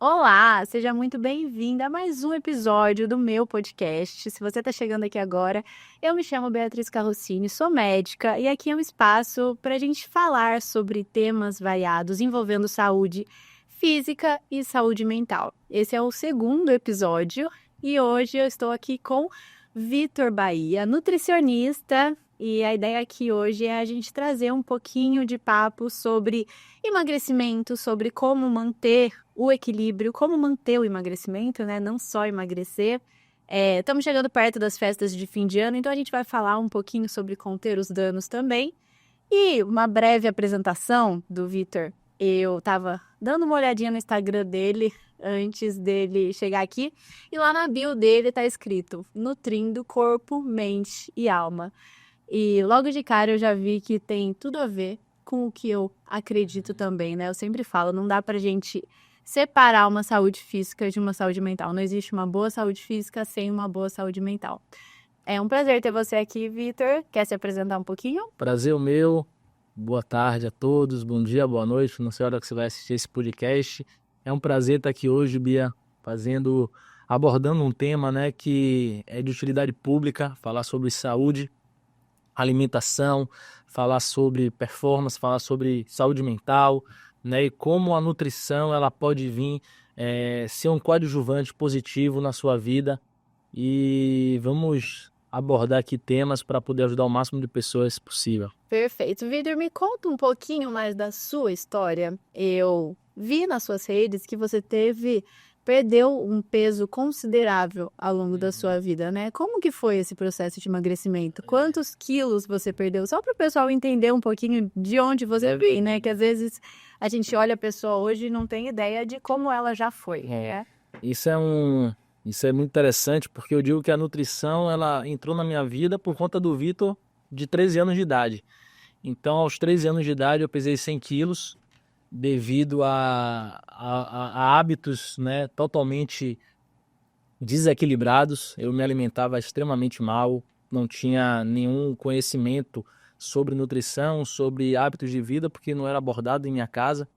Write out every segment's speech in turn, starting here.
Olá, seja muito bem-vinda a mais um episódio do meu podcast. Se você está chegando aqui agora, eu me chamo Beatriz Carrossini, sou médica e aqui é um espaço para a gente falar sobre temas variados envolvendo saúde física e saúde mental. Esse é o segundo episódio e hoje eu estou aqui com Vitor Bahia, nutricionista, e a ideia aqui hoje é a gente trazer um pouquinho de papo sobre emagrecimento, sobre como manter o equilíbrio, como manter o emagrecimento, né? Não só emagrecer. Estamos chegando perto das festas de fim de ano, então a gente vai falar um pouquinho sobre conter os danos também. E uma breve apresentação do Vitor. Eu estava dando uma olhadinha no Instagram dele antes dele chegar aqui, e lá na bio dele está escrito nutrindo corpo, mente e alma. E logo de cara eu já vi que tem tudo a ver com o que eu acredito também, né? Eu sempre falo, não dá pra gente separar uma saúde física de uma saúde mental. Não existe uma boa saúde física sem uma boa saúde mental. É um prazer ter você aqui, Vitor. Quer se apresentar um pouquinho? Prazer o meu, boa tarde a todos, bom dia, boa noite, não sei a hora que você vai assistir esse podcast. É um prazer estar aqui hoje, Bia, abordando um tema, né, que é de utilidade pública, falar sobre saúde, alimentação, falar sobre performance, falar sobre saúde mental, né, e como a nutrição ela pode vir ser um coadjuvante positivo na sua vida. E vamos abordar aqui temas para poder ajudar o máximo de pessoas possível. Perfeito. Vitor, me conta um pouquinho mais da sua história. Eu vi nas suas redes que você perdeu um peso considerável ao longo da sua vida, né? Como que foi esse processo de emagrecimento? Quantos quilos você perdeu? Só para o pessoal entender um pouquinho de onde você veio, né? Que às vezes a gente olha a pessoa hoje e não tem ideia de como ela já foi, né? Isso é muito interessante, porque eu digo que a nutrição ela entrou na minha vida por conta do Vitor de 13 anos de idade. Então, aos 13 anos de idade, eu pesei 100 quilos devido a hábitos, né, totalmente desequilibrados. Eu me alimentava extremamente mal, não tinha nenhum conhecimento sobre nutrição, sobre hábitos de vida, porque não era abordado em minha casa.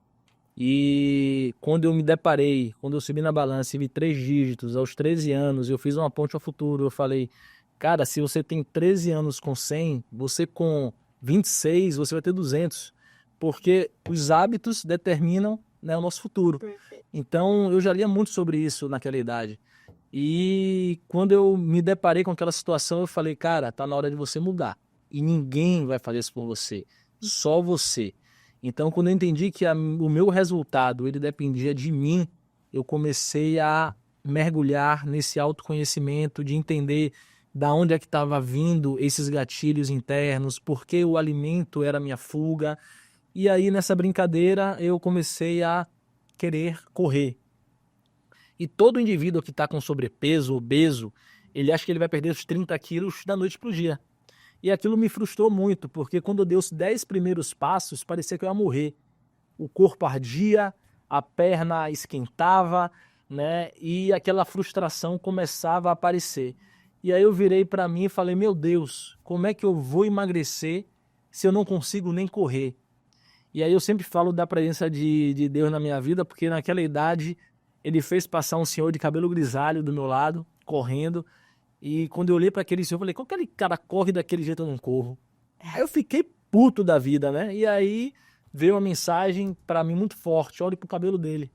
E quando eu subi na balança e vi 3 dígitos aos 13 anos, eu fiz uma ponte ao futuro. Eu falei, cara, se você tem 13 anos com 100, você com 26, você vai ter 200. Porque os hábitos determinam, né, o nosso futuro. Perfeito. Então, eu já lia muito sobre isso naquela idade. E quando eu me deparei com aquela situação, eu falei, cara, tá na hora de você mudar. E ninguém vai fazer isso por você, só você. Então, quando eu entendi que o meu resultado ele dependia de mim, eu comecei a mergulhar nesse autoconhecimento, de entender da onde é que estava vindo esses gatilhos internos, por que o alimento era a minha fuga. E aí, nessa brincadeira, eu comecei a querer correr. E todo indivíduo que está com sobrepeso, obeso, ele acha que ele vai perder os 30 quilos da noite para o dia. E aquilo me frustrou muito, porque quando eu dei os 10 primeiros passos, parecia que eu ia morrer. O corpo ardia, a perna esquentava, né? E aquela frustração começava a aparecer. E aí eu virei para mim e falei, meu Deus, como é que eu vou emagrecer se eu não consigo nem correr? E aí eu sempre falo da presença de Deus na minha vida, porque naquela idade ele fez passar um senhor de cabelo grisalho do meu lado, correndo. E quando eu olhei para aquele senhor, eu falei, como aquele cara corre daquele jeito eu não corro? Aí eu fiquei puto da vida, né? E aí veio uma mensagem para mim muito forte, olhe pro cabelo dele.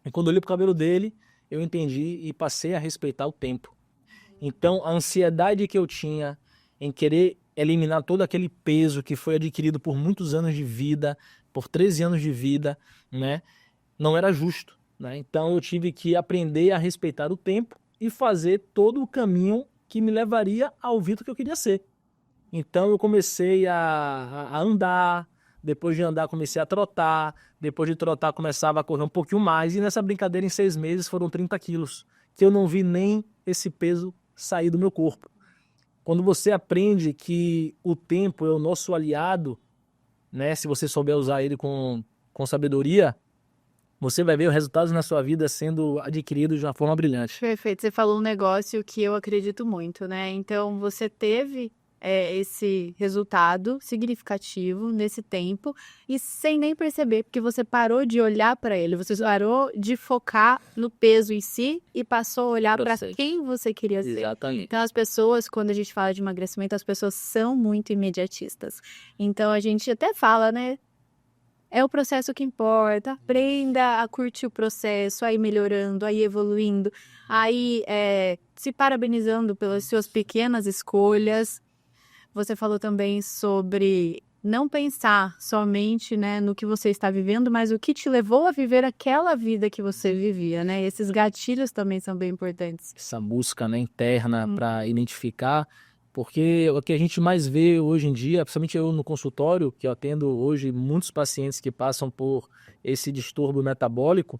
E quando eu olhei pro cabelo dele, eu entendi e passei a respeitar o tempo. Então, a ansiedade que eu tinha em querer eliminar todo aquele peso que foi adquirido por muitos anos de vida, por 13 anos de vida, né? Não era justo, né? Então, eu tive que aprender a respeitar o tempo e fazer todo o caminho que me levaria ao Vitor que eu queria ser. Então eu comecei a andar, depois de andar comecei a trotar, depois de trotar começava a correr um pouquinho mais, e nessa brincadeira em 6 meses foram 30 quilos, que eu não vi nem esse peso sair do meu corpo. Quando você aprende que o tempo é o nosso aliado, né, se você souber usar ele com sabedoria, você vai ver os resultados na sua vida sendo adquiridos de uma forma brilhante. Perfeito. Você falou um negócio que eu acredito muito, né? Então, você teve esse resultado significativo nesse tempo e sem nem perceber, porque você parou de olhar para ele, você parou de focar no peso em si e passou a olhar para quem você queria ser. Exatamente. Então, as pessoas, quando a gente fala de emagrecimento, as pessoas são muito imediatistas. Então, a gente até fala, né? É o processo que importa. Aprenda a curtir o processo, a ir melhorando, a ir evoluindo, a ir se parabenizando pelas suas pequenas escolhas. Você falou também sobre não pensar somente, né, no que você está vivendo, mas o que te levou a viver aquela vida que você vivia, né? Esses gatilhos também são bem importantes. Essa busca, né, interna para identificar, porque o que a gente mais vê hoje em dia, principalmente eu no consultório, que eu atendo hoje muitos pacientes que passam por esse distúrbio metabólico,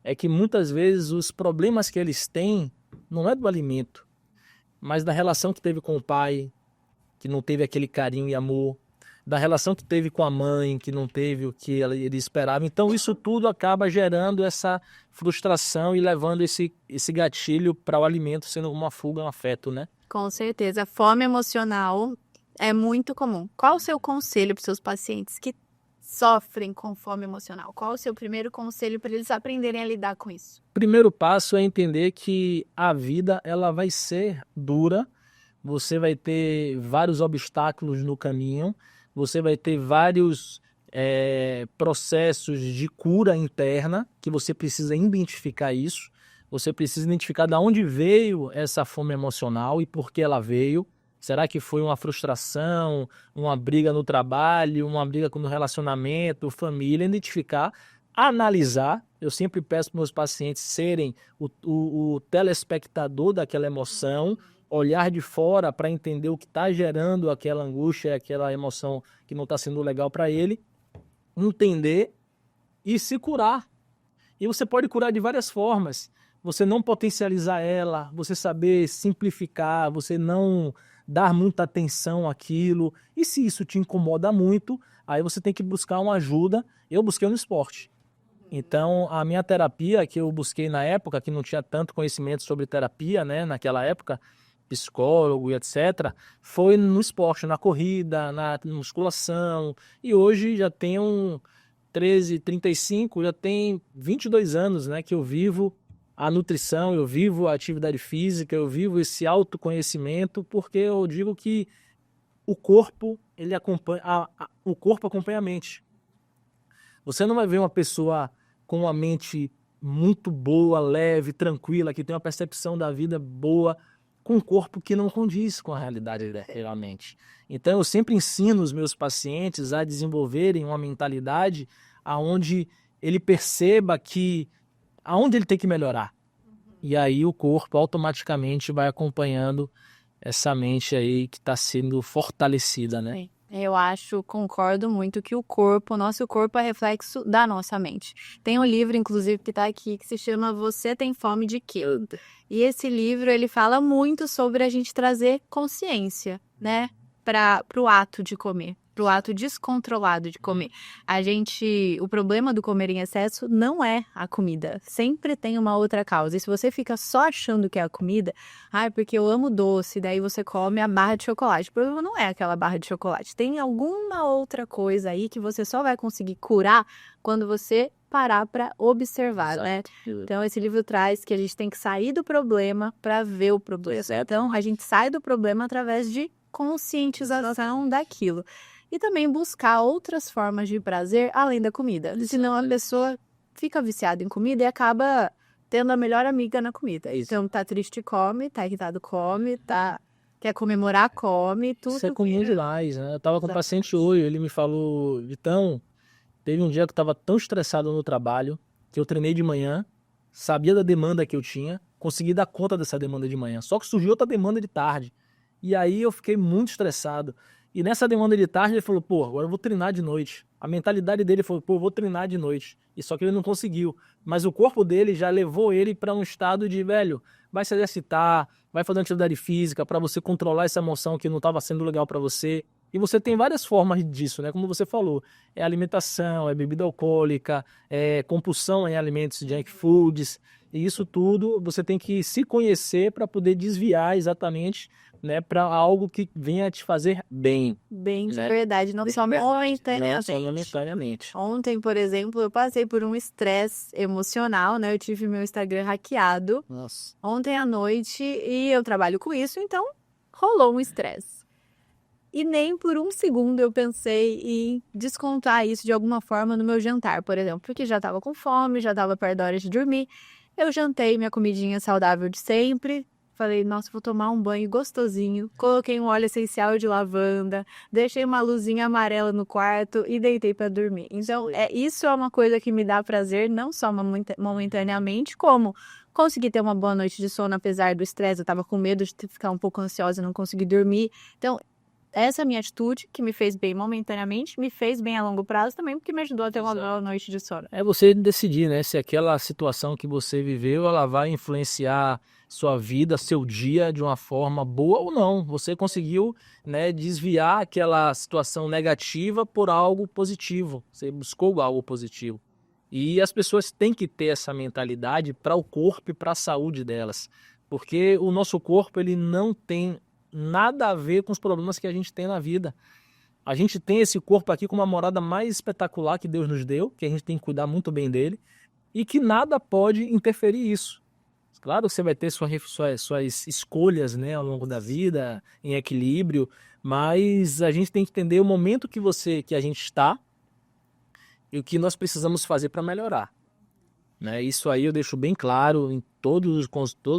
é que muitas vezes os problemas que eles têm não é do alimento, mas da relação que teve com o pai, que não teve aquele carinho e amor, da relação que teve com a mãe, que não teve o que ele esperava. Então isso tudo acaba gerando essa frustração e levando esse gatilho para o alimento sendo uma fuga, um afeto, né? Com certeza. Fome emocional é muito comum. Qual o seu conselho para os seus pacientes que sofrem com fome emocional? Qual o seu primeiro conselho para eles aprenderem a lidar com isso? Primeiro passo é entender que a vida ela vai ser dura, você vai ter vários obstáculos no caminho, você vai ter vários processos de cura interna que você precisa identificar isso. Você precisa identificar de onde veio essa fome emocional e por que ela veio. Será que foi uma frustração, uma briga no trabalho, uma briga no relacionamento, família? Identificar, analisar. Eu sempre peço para meus pacientes serem o telespectador daquela emoção, olhar de fora para entender o que está gerando aquela angústia, aquela emoção que não está sendo legal para ele, entender e se curar. E você pode curar de várias formas. Você não potencializar ela, você saber simplificar, você não dar muita atenção àquilo. E se isso te incomoda muito, aí você tem que buscar uma ajuda. Eu busquei no esporte. Então, a minha terapia que eu busquei na época, que não tinha tanto conhecimento sobre terapia, né, naquela época, psicólogo e etc., foi no esporte, na corrida, na musculação. E hoje já tenho 35, já tem 22 anos, né, que eu vivo a nutrição, eu vivo a atividade física, eu vivo esse autoconhecimento, porque eu digo que o corpo, ele acompanha, o corpo acompanha a mente. Você não vai ver uma pessoa com uma mente muito boa, leve, tranquila, que tem uma percepção da vida boa, com um corpo que não condiz com a realidade realmente. Então eu sempre ensino os meus pacientes a desenvolverem uma mentalidade aonde ele perceba que aonde ele tem que melhorar. E aí o corpo automaticamente vai acompanhando essa mente aí que está sendo fortalecida, né? Sim. Eu concordo muito que o nosso corpo é reflexo da nossa mente. Tem um livro, inclusive, que está aqui, que se chama Você Tem Fome de Quê? E esse livro, ele fala muito sobre a gente trazer consciência, né, para o ato de comer, para o ato descontrolado de comer. O problema do comer em excesso não é a comida, sempre tem uma outra causa. E se você fica só achando que é a comida, porque eu amo doce, daí você come a barra de chocolate. O problema não é aquela barra de chocolate, tem alguma outra coisa aí que você só vai conseguir curar quando você parar para observar, né? Então, esse livro traz que a gente tem que sair do problema para ver o problema. Então, a gente sai do problema através de conscientização daquilo. E também buscar outras formas de prazer além da comida. Senão a pessoa fica viciada em comida e acaba tendo a melhor amiga na comida. Então tá triste, come, tá irritado, come, quer comemorar, come, tudo. Isso é comum demais, né? Eu tava com um paciente hoje, ele me falou, Vitão, teve um dia que eu tava tão estressado no trabalho, que eu treinei de manhã, sabia da demanda que eu tinha, consegui dar conta dessa demanda de manhã. Só que surgiu outra demanda de tarde. E aí eu fiquei muito estressado. E nessa demanda de tarde ele falou, agora eu vou treinar de noite. A mentalidade dele foi, eu vou treinar de noite. E só que ele não conseguiu. Mas o corpo dele já levou ele para um estado de, vai se exercitar, vai fazer uma atividade física para você controlar essa emoção que não estava sendo legal para você. E você tem várias formas disso, né? Como você falou, é alimentação, é bebida alcoólica, é compulsão em alimentos junk foods, e isso tudo você tem que se conhecer para poder desviar exatamente, né, para algo que venha te fazer bem. Bem de Né? verdade, não só Não só momentaneamente. momentaneamente. Ontem, por exemplo, eu passei por um estresse emocional, né? Eu tive meu Instagram hackeado Nossa. ontem à noite e eu trabalho com isso, então rolou um estresse. E nem por um segundo eu pensei em descontar isso de alguma forma no meu jantar, por exemplo, porque já estava com fome, já estava perto da hora de dormir. Eu jantei minha comidinha saudável de sempre. Falei, nossa, vou tomar um banho gostosinho. Coloquei um óleo essencial de lavanda, deixei uma luzinha amarela no quarto e deitei para dormir. Então, isso é uma coisa que me dá prazer, não só momentaneamente, como conseguir ter uma boa noite de sono, apesar do estresse. Eu estava com medo de ficar um pouco ansiosa e não conseguir dormir. Então, essa minha atitude, que me fez bem momentaneamente, me fez bem a longo prazo também, porque me ajudou a ter uma boa noite de sono. É você decidir, né, se aquela situação que você viveu, ela vai influenciar sua vida, seu dia de uma forma boa ou não. Você conseguiu, né, desviar aquela situação negativa por algo positivo. Você buscou algo positivo. E as pessoas têm que ter essa mentalidade para o corpo e para a saúde delas. Porque o nosso corpo, ele não tem nada a ver com os problemas que a gente tem na vida. A gente tem esse corpo aqui com uma morada mais espetacular que Deus nos deu, que a gente tem que cuidar muito bem dele, e que nada pode interferir isso. Claro que você vai ter suas escolhas, né, ao longo da vida, em equilíbrio, mas a gente tem que entender o momento que a gente está e o que nós precisamos fazer para melhorar. Né? Isso aí eu deixo bem claro com todos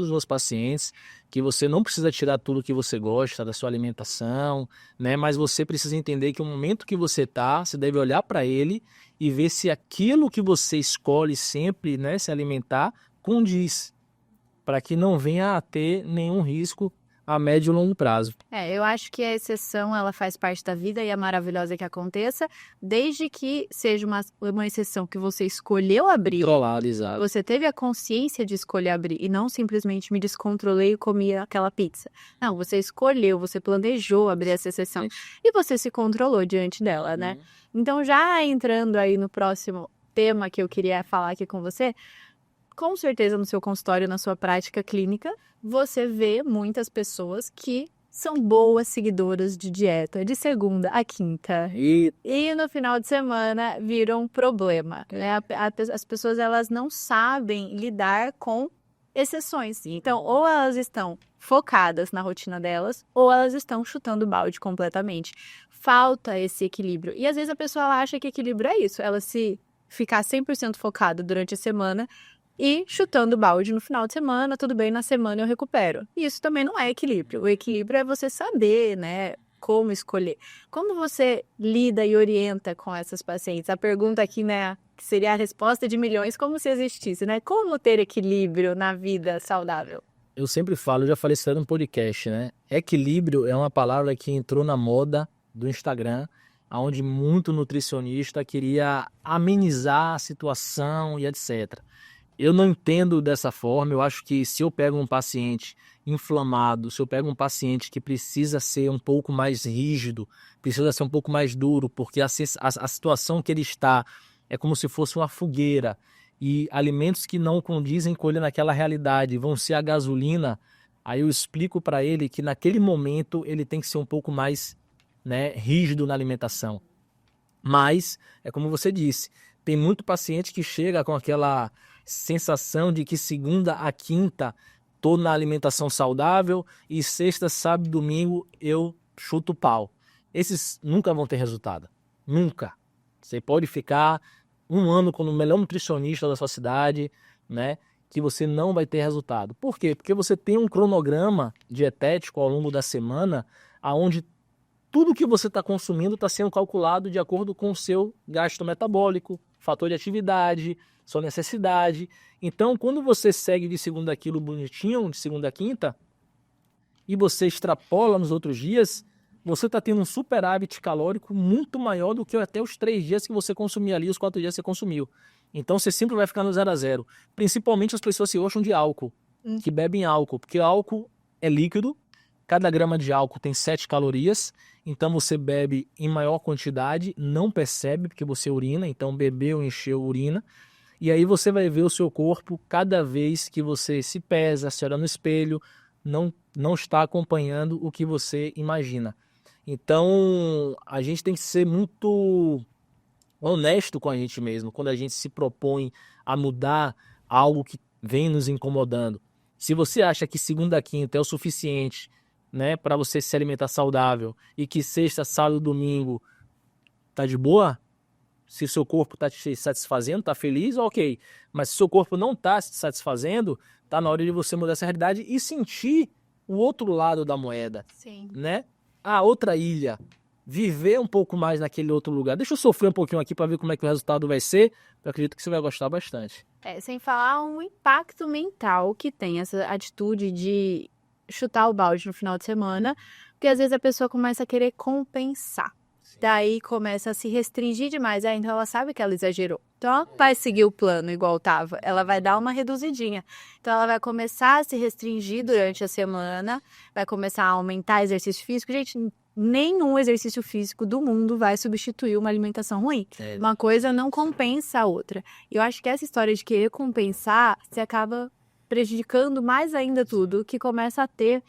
os meus pacientes, que você não precisa tirar tudo que você gosta da sua alimentação, né? Mas você precisa entender que o momento que você está, você deve olhar para ele e ver se aquilo que você escolhe sempre, né, se alimentar, condiz, para que não venha a ter nenhum risco a médio e longo prazo. Eu acho que a exceção, ela faz parte da vida e é maravilhosa que aconteça, desde que seja uma exceção que você escolheu abrir. Controlado, exato. Você teve a consciência de escolher abrir e não simplesmente me descontrolei e comi aquela pizza. Não, você escolheu, você planejou abrir essa exceção e você se controlou diante dela, né? Então, já entrando aí no próximo tema que eu queria falar aqui com você, com certeza no seu consultório, na sua prática clínica, você vê muitas pessoas que são boas seguidoras de dieta de segunda a quinta. E no final de semana viram um problema. Né? As pessoas, elas não sabem lidar com exceções. Então, ou elas estão focadas na rotina delas, ou elas estão chutando balde completamente. Falta esse equilíbrio. E às vezes a pessoa ela acha que equilíbrio é isso. Ela se ficar 100% focada durante a semana e chutando balde no final de semana, tudo bem, na semana eu recupero. E isso também não é equilíbrio. O equilíbrio é você saber, né, como escolher. Como você lida e orienta com essas pacientes? A pergunta aqui, né, que seria a resposta de milhões, como se existisse, né? Como ter equilíbrio na vida saudável? Eu sempre falo, eu já falei isso no podcast, né? Equilíbrio é uma palavra que entrou na moda do Instagram, onde muito nutricionista queria amenizar a situação e etc. Eu não entendo dessa forma. Eu acho que se eu pego um paciente inflamado, se eu pego um paciente que precisa ser um pouco mais rígido, precisa ser um pouco mais duro, porque a situação que ele está é como se fosse uma fogueira, e alimentos que não condizem com ele naquela realidade vão ser a gasolina, aí eu explico para ele que naquele momento ele tem que ser um pouco mais, né, rígido na alimentação. Mas, é como você disse, tem muito paciente que chega com aquela sensação de que segunda a quinta tô na alimentação saudável e sexta, sábado e domingo eu chuto o pau. Esses nunca vão ter resultado. Nunca. Você pode ficar um ano como o melhor nutricionista da sua cidade, né, que você não vai ter resultado. Por quê? Porque você tem um cronograma dietético ao longo da semana, onde tudo que você está consumindo está sendo calculado de acordo com o seu gasto metabólico, fator de atividade, sua necessidade. Então, quando você segue de segunda aquilo bonitinho, de segunda a quinta, e você extrapola nos outros dias, você está tendo um superávit calórico muito maior do que até os 3 dias que você consumia ali, os 4 dias que você consumiu. Então, você sempre vai ficar no 0 a 0. Principalmente as pessoas que gostam de álcool, que bebem álcool, porque álcool é líquido, Cada grama de álcool tem 7 calorias, então você bebe em maior quantidade, não percebe porque você urina, então bebeu, encheu, urina. E aí você vai ver o seu corpo cada vez que você se pesa, se olha no espelho, não está acompanhando o que você imagina. Então a gente tem que ser muito honesto com a gente mesmo quando a gente se propõe a mudar algo que vem nos incomodando. Se você acha que segunda a quinta é o suficiente, né, para você se alimentar saudável e que sexta, sábado, domingo tá de boa, se o seu corpo tá te satisfazendo, tá feliz, ok. Mas se o seu corpo não tá se satisfazendo, tá na hora de você mudar essa realidade e sentir o outro lado da moeda, Sim. né? A outra ilha, viver um pouco mais naquele outro lugar. Deixa eu sofrer um pouquinho aqui para ver como é que o resultado vai ser. Eu acredito que você vai gostar bastante. Sem falar um impacto mental que tem essa atitude de chutar o balde no final de semana, porque às vezes a pessoa começa a querer compensar. Daí começa a se restringir demais, então ela sabe que ela exagerou. Então ela não vai seguir o plano igual estava, ela vai dar uma reduzidinha. Então ela vai começar a se restringir durante a semana, vai começar a aumentar exercício físico. Gente, nenhum exercício físico do mundo vai substituir uma alimentação ruim. Uma coisa não compensa a outra. E eu acho que essa história de querer compensar, você acaba prejudicando mais ainda tudo, que começa a ter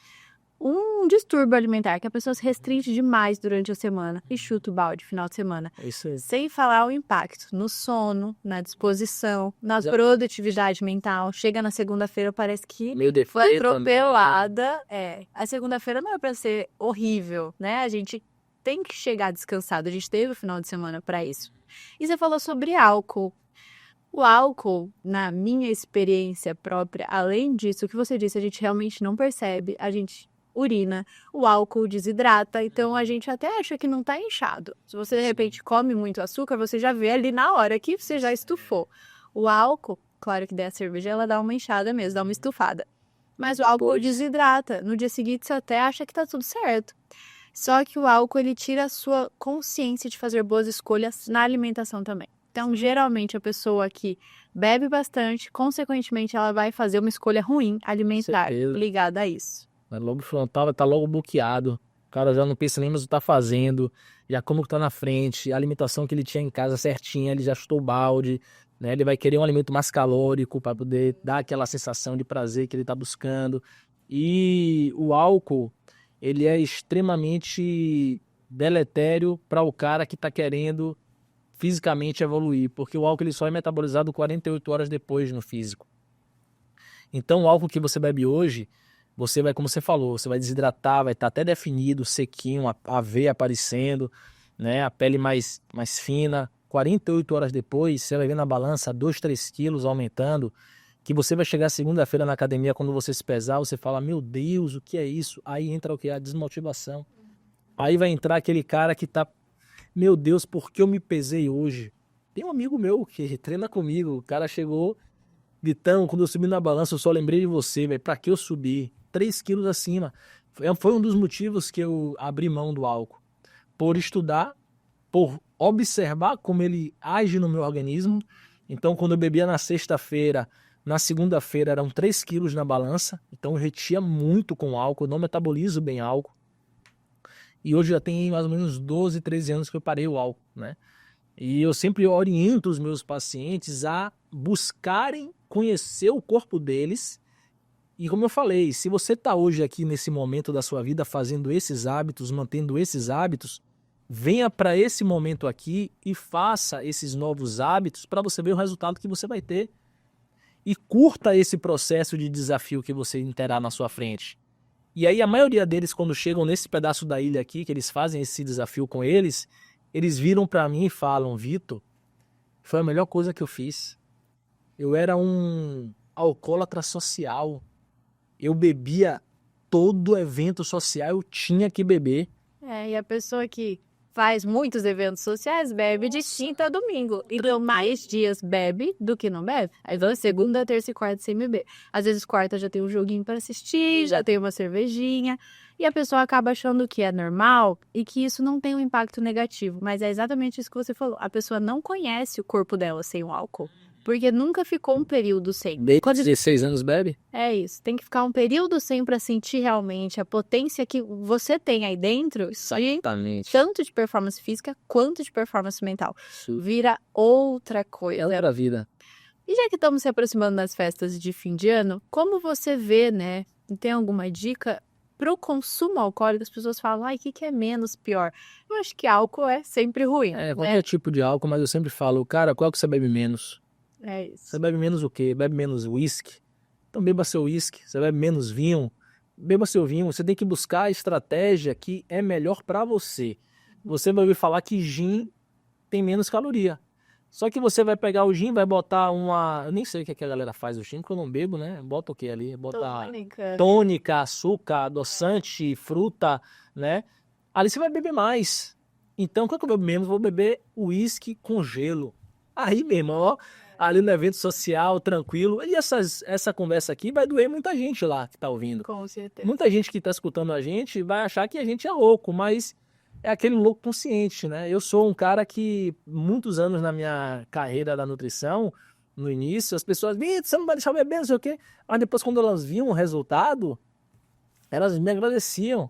um distúrbio alimentar, que a pessoa se restringe demais durante a semana e chuta o balde final de semana. Isso aí. Sem falar o impacto no sono, na disposição, na produtividade mental. Chega na segunda-feira, parece que foi atropelada. A segunda-feira não é para ser horrível, né? A gente tem que chegar descansado. A gente teve o final de semana para isso. E você falou sobre álcool. O álcool, na minha experiência própria, além disso, o que você disse, a gente realmente não percebe, a gente urina, o álcool desidrata, então a gente até acha que não tá inchado. Se você de repente come muito açúcar, você já vê ali na hora que você já estufou. O álcool, claro que daí a cerveja ela dá uma inchada mesmo, dá uma estufada. Mas o álcool desidrata. No dia seguinte você até acha que tá tudo certo. Só que o álcool ele tira a sua consciência de fazer boas escolhas na alimentação também. Então, geralmente, a pessoa que bebe bastante, consequentemente, ela vai fazer uma escolha ruim alimentar ligada a isso. O lobo frontal vai estar logo bloqueado. O cara já não pensa nem mais o que tá fazendo, já como que tá na frente, a alimentação que ele tinha em casa certinha, ele já chutou o balde, né? Ele vai querer um alimento mais calórico para poder dar aquela sensação de prazer que ele tá buscando. E o álcool, ele é extremamente deletério para o cara que tá querendo fisicamente evoluir, porque o álcool ele só é metabolizado 48 horas depois no físico. Então o álcool que você bebe hoje, você vai, como você falou, você vai desidratar, vai estar até definido, sequinho, a veia aparecendo, né, a pele mais fina. 48 horas depois, você vai ver na balança 2, 3 quilos aumentando, que você vai chegar segunda-feira na academia, quando você se pesar, você fala, meu Deus, o que é isso? Aí entra o que? A desmotivação. Aí vai entrar aquele cara que tá, meu Deus, por que eu me pesei hoje? Tem um amigo meu que treina comigo, o cara chegou, Vitão, quando eu subi na balança, eu só lembrei de você, velho, pra que eu subi? 3 quilos acima. Foi um dos motivos que eu abri mão do álcool. Por estudar, por observar como ele age no meu organismo. Então, quando eu bebia na sexta-feira, na segunda-feira eram 3 quilos na balança. Então, eu retia muito com álcool, não metabolizo bem álcool. E hoje já tem mais ou menos 12, 13 anos que eu parei o álcool, né? E eu sempre oriento os meus pacientes a buscarem conhecer o corpo deles. E como eu falei, se você está hoje aqui nesse momento da sua vida fazendo esses hábitos, mantendo esses hábitos, venha para esse momento aqui e faça esses novos hábitos para você ver o resultado que você vai ter. E curta esse processo de desafio que você terá na sua frente. E aí a maioria deles, quando chegam nesse pedaço da ilha aqui, que eles fazem esse desafio com eles viram para mim e falam, Vitor, foi a melhor coisa que eu fiz. Eu era um alcoólatra social. Eu bebia todo evento social, eu tinha que beber. E a pessoa que faz muitos eventos sociais bebe de quinta a domingo. Então, mais dias bebe do que não bebe. Aí vai segunda, terça e quarta sem beber. Às vezes quarta já tem um joguinho para assistir, já tem uma cervejinha. E a pessoa acaba achando que é normal e que isso não tem um impacto negativo. Mas é exatamente isso que você falou. A pessoa não conhece o corpo dela sem o álcool. Porque nunca ficou um período sem. Quando 16 anos bebe? É isso. Tem que ficar um período sem para sentir realmente a potência que você tem aí dentro. Exatamente. Tanto de performance física quanto de performance mental. Vira outra coisa. É outra vida. E já que estamos se aproximando das festas de fim de ano, como você vê, né? Tem alguma dica pro consumo alcoólico? As pessoas falam, ai, o que é menos pior? Eu acho que álcool é sempre ruim. Qualquer tipo de álcool, mas eu sempre falo, cara, qual que você bebe menos? É isso. Você bebe menos o quê? Bebe menos uísque? Então beba seu uísque. Você bebe menos vinho? Beba seu vinho. Você tem que buscar a estratégia que é melhor para você. Você vai ouvir falar que gin tem menos caloria. Só que você vai pegar o gin, vai botar uma... Eu nem sei o que a galera faz do gin, porque eu não bebo, né? Bota o que ali? Bota tônica, açúcar, adoçante, fruta, né? Ali você vai beber mais. Então, quando eu bebo menos, eu vou beber uísque com gelo. Aí, meu irmão, ó, ali no evento social, tranquilo. E essa conversa aqui vai doer muita gente lá que tá ouvindo. Com certeza. Muita gente que tá escutando a gente vai achar que a gente é louco, mas é aquele louco consciente, né? Eu sou um cara que, muitos anos na minha carreira da nutrição, no início, as pessoas, Vitor, você não vai deixar eu beber, não sei o quê. Mas depois, quando elas viam o resultado, elas me agradeciam,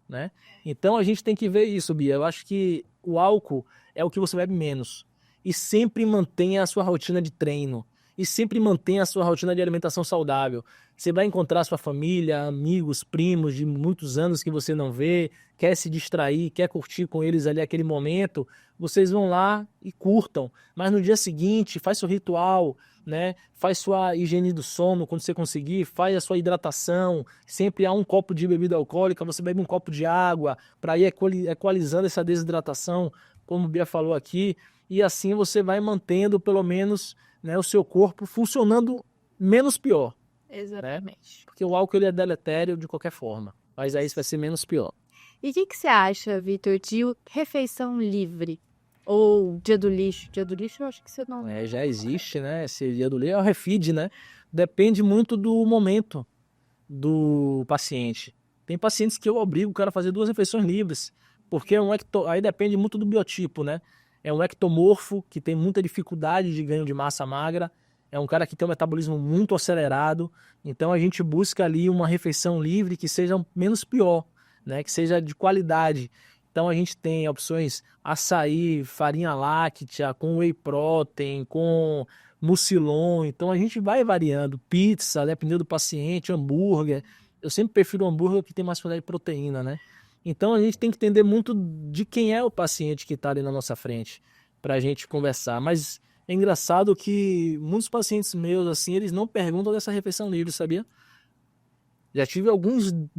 né? Então a gente tem que ver isso, Bia. Eu acho que o álcool é o que você bebe menos. E sempre mantenha a sua rotina de treino. E sempre mantenha a sua rotina de alimentação saudável. Você vai encontrar sua família, amigos, primos de muitos anos que você não vê, quer se distrair, quer curtir com eles ali aquele momento. Vocês vão lá e curtam. Mas no dia seguinte, faz seu ritual, né? Faz sua higiene do sono quando você conseguir, faz a sua hidratação. Sempre há um copo de bebida alcoólica, você bebe um copo de água para ir equalizando essa desidratação, como o Bia falou aqui. E assim você vai mantendo, pelo menos, né, o seu corpo funcionando menos pior. Exatamente. Né? Porque o álcool ele é deletério de qualquer forma. Mas aí isso vai ser menos pior. E o que você acha, Vitor, de refeição livre? Ou dia do lixo? Dia do lixo eu acho que você não... Já existe, né? Esse dia do lixo é o refeed, né? Depende muito do momento do paciente. Tem pacientes que eu obrigo o cara a fazer 2 refeições livres. Porque aí depende muito do biotipo, né? É um ectomorfo que tem muita dificuldade de ganho de massa magra. É um cara que tem um metabolismo muito acelerado. Então a gente busca ali uma refeição livre que seja menos pior, né? Que seja de qualidade. Então a gente tem opções açaí, farinha láctea, com whey protein, com mucilon. Então a gente vai variando. Pizza, dependendo do paciente, hambúrguer. Eu sempre prefiro o hambúrguer que tem mais quantidade de proteína, né? Então a gente tem que entender muito de quem é o paciente que está ali na nossa frente para a gente conversar. Mas é engraçado que muitos pacientes meus, assim, eles não perguntam dessa refeição livre, sabia? Já tive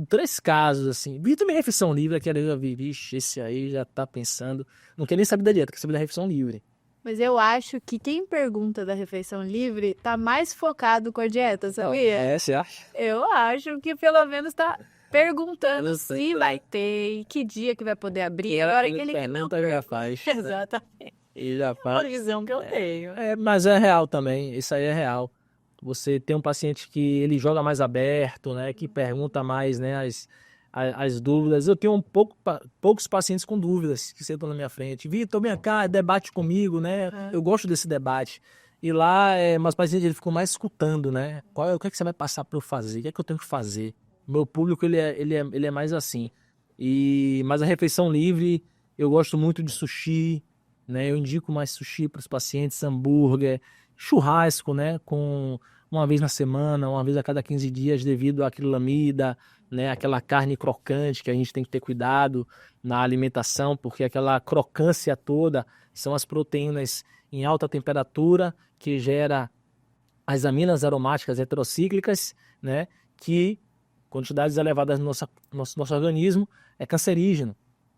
3 casos, assim. Vi também refeição livre, aquele eu já vi, vixe, esse aí já tá pensando. Não quer nem saber da dieta, quer saber da refeição livre. Mas eu acho que quem pergunta da refeição livre tá mais focado com a dieta, sabia? Você acha? Eu acho que pelo menos tá perguntando se vai ter e que dia que vai poder abrir. Agora que ele pergunta, já faz. Exatamente. E já faz. A visão que eu tenho. Mas é real também, isso aí é real. Você tem um paciente que ele joga mais aberto, né? Que pergunta mais, né? As dúvidas. Eu tenho poucos pacientes com dúvidas que sentam na minha frente. Vitor, vem cá, debate comigo, né? Eu gosto desse debate. E lá, meus pacientes ele ficam mais escutando, né? O que é que você vai passar para eu fazer? O que é que eu tenho que fazer? O meu público, ele é mais assim. Mas a refeição livre, eu gosto muito de sushi, né? Eu indico mais sushi para os pacientes, hambúrguer, churrasco, né? Com uma vez na semana, uma vez a cada 15 dias, devido àquela lamida, né? Aquela carne crocante que a gente tem que ter cuidado na alimentação, porque aquela crocância toda são as proteínas em alta temperatura que gera as aminas aromáticas heterocíclicas, né? Que quantidades elevadas no nosso organismo é cancerígeno.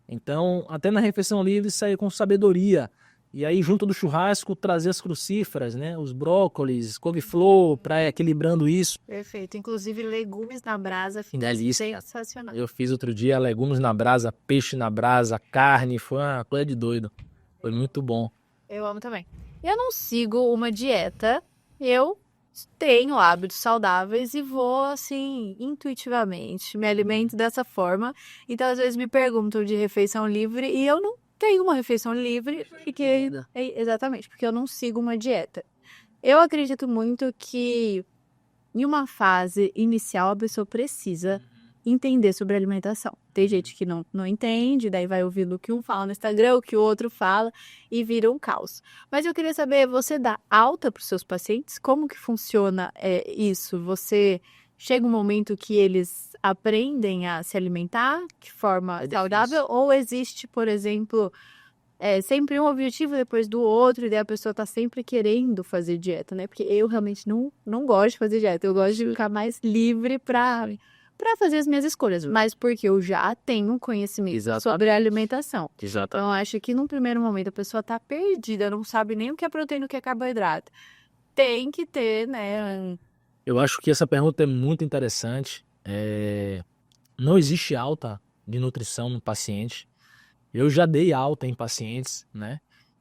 Então, até na refeição livre, sair com sabedoria. E aí, junto do churrasco, trazer as crucíferas, né? Os brócolis, couve-flor, para equilibrando isso. Perfeito. Inclusive, legumes na brasa. Delícia. Sensacional. Eu fiz outro dia legumes na brasa, peixe na brasa, carne. Foi uma coisa de doido. Foi muito bom. Eu amo também. Eu não sigo uma dieta. Eu tenho hábitos saudáveis e vou, assim, intuitivamente. Me alimento dessa forma. Então, às vezes, me perguntam de refeição livre e eu não tenho uma refeição livre, porque exatamente, porque eu não sigo uma dieta. Eu acredito muito que em uma fase inicial a pessoa precisa entender sobre alimentação. Tem gente que não entende, daí vai ouvindo o que um fala no Instagram, o que o outro fala e vira um caos. Mas eu queria saber, você dá alta para os seus pacientes? Como que funciona isso? Você chega um momento que eles aprendem a se alimentar de forma saudável ou existe, por exemplo, sempre um objetivo depois do outro, e daí a pessoa tá sempre querendo fazer dieta, né? Porque eu realmente não gosto de fazer dieta, eu gosto de ficar mais livre pra fazer as minhas escolhas, mas porque eu já tenho conhecimento sobre a alimentação. Exato. Então, eu acho que num primeiro momento a pessoa tá perdida, não sabe nem o que é proteína e o que é carboidrato. Tem que ter, né? Eu acho que essa pergunta é muito interessante. Não existe alta de nutrição no paciente. Eu já dei alta em pacientes, né?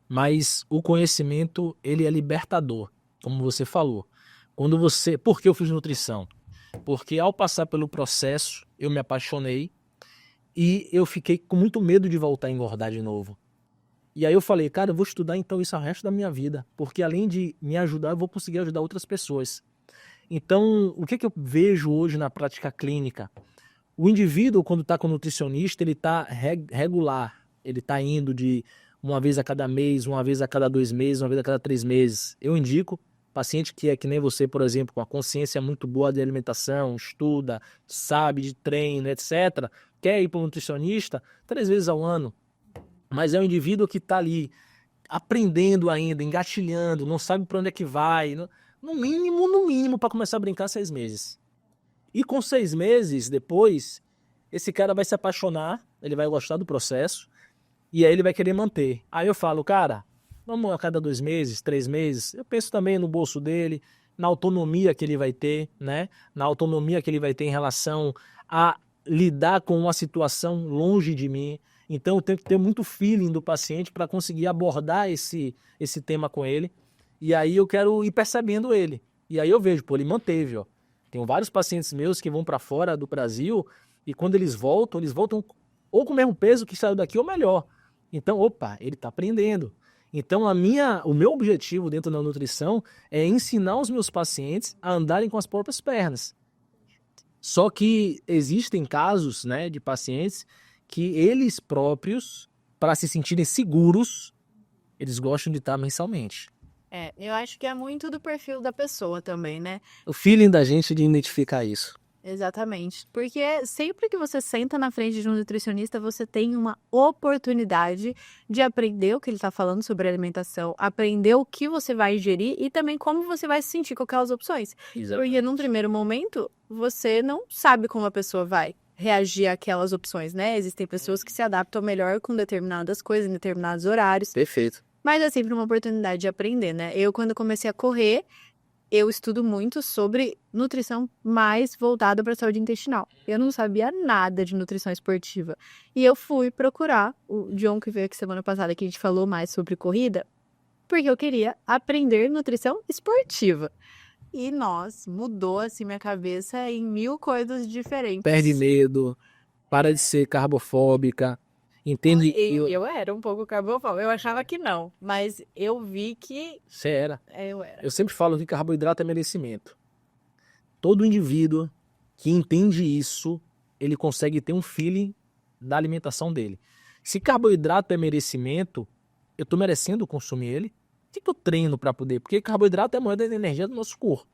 Mas o conhecimento, ele é libertador, como você falou. Por que eu fiz nutrição? Porque ao passar pelo processo, eu me apaixonei e eu fiquei com muito medo de voltar a engordar de novo. E aí eu falei, cara, eu vou estudar então isso o resto da minha vida, porque além de me ajudar, eu vou conseguir ajudar outras pessoas. Então, o que eu vejo hoje na prática clínica? O indivíduo, quando está com o nutricionista, ele está regular. Ele está indo de uma vez a cada mês, uma vez a cada 2 meses, uma vez a cada 3 meses. Eu indico paciente que é que nem você, por exemplo, com a consciência muito boa de alimentação, estuda, sabe de treino, etc., quer ir para um nutricionista 3 vezes ao ano. Mas é um indivíduo que está ali aprendendo ainda, engatilhando, não sabe para onde é que vai. No mínimo, para começar a brincar 6 meses. E com 6 meses depois, esse cara vai se apaixonar, ele vai gostar do processo, e aí ele vai querer manter. Aí eu falo, cara, vamos a cada 2 meses, 3 meses. Eu penso também no bolso dele, na autonomia que ele vai ter, né? Na autonomia que ele vai ter em relação a lidar com uma situação longe de mim. Então eu tenho que ter muito feeling do paciente para conseguir abordar esse tema com ele. E aí eu quero ir percebendo ele. E aí eu vejo, pô, ele manteve, ó. Tenho vários pacientes meus que vão para fora do Brasil e quando eles voltam ou com o mesmo peso que saiu daqui ou melhor. Então, opa, ele está aprendendo. Então, o meu objetivo dentro da nutrição é ensinar os meus pacientes a andarem com as próprias pernas. Só que existem casos, né, de pacientes que eles próprios, para se sentirem seguros, eles gostam de estar mensalmente. Eu acho que é muito do perfil da pessoa também, né? O feeling da gente de identificar isso. Exatamente. Porque sempre que você senta na frente de um nutricionista, você tem uma oportunidade de aprender o que ele está falando sobre alimentação, aprender o que você vai ingerir e também como você vai se sentir com aquelas opções. Exatamente. Porque num primeiro momento, você não sabe como a pessoa vai reagir àquelas opções, né? Existem pessoas que se adaptam melhor com determinadas coisas, em determinados horários. Perfeito. Mas é sempre uma oportunidade de aprender, né? Eu, quando comecei a correr, eu estudo muito sobre nutrição mais voltada para a saúde intestinal. Eu não sabia nada de nutrição esportiva. E eu fui procurar o John, que veio aqui semana passada, que a gente falou mais sobre corrida, porque eu queria aprender nutrição esportiva. E, nossa, mudou assim minha cabeça em 1000 coisas diferentes. Perde medo, para de ser carbofóbica. Entende? Eu era um pouco carbofóbica. Eu achava que não, mas eu vi que Você era. eu era. Eu sempre falo que carboidrato é merecimento. Todo indivíduo que entende isso, ele consegue ter um feeling da alimentação dele. Se carboidrato é merecimento, eu estou merecendo consumir ele? O que eu treino para poder? Porque carboidrato é a moeda de energia do nosso corpo.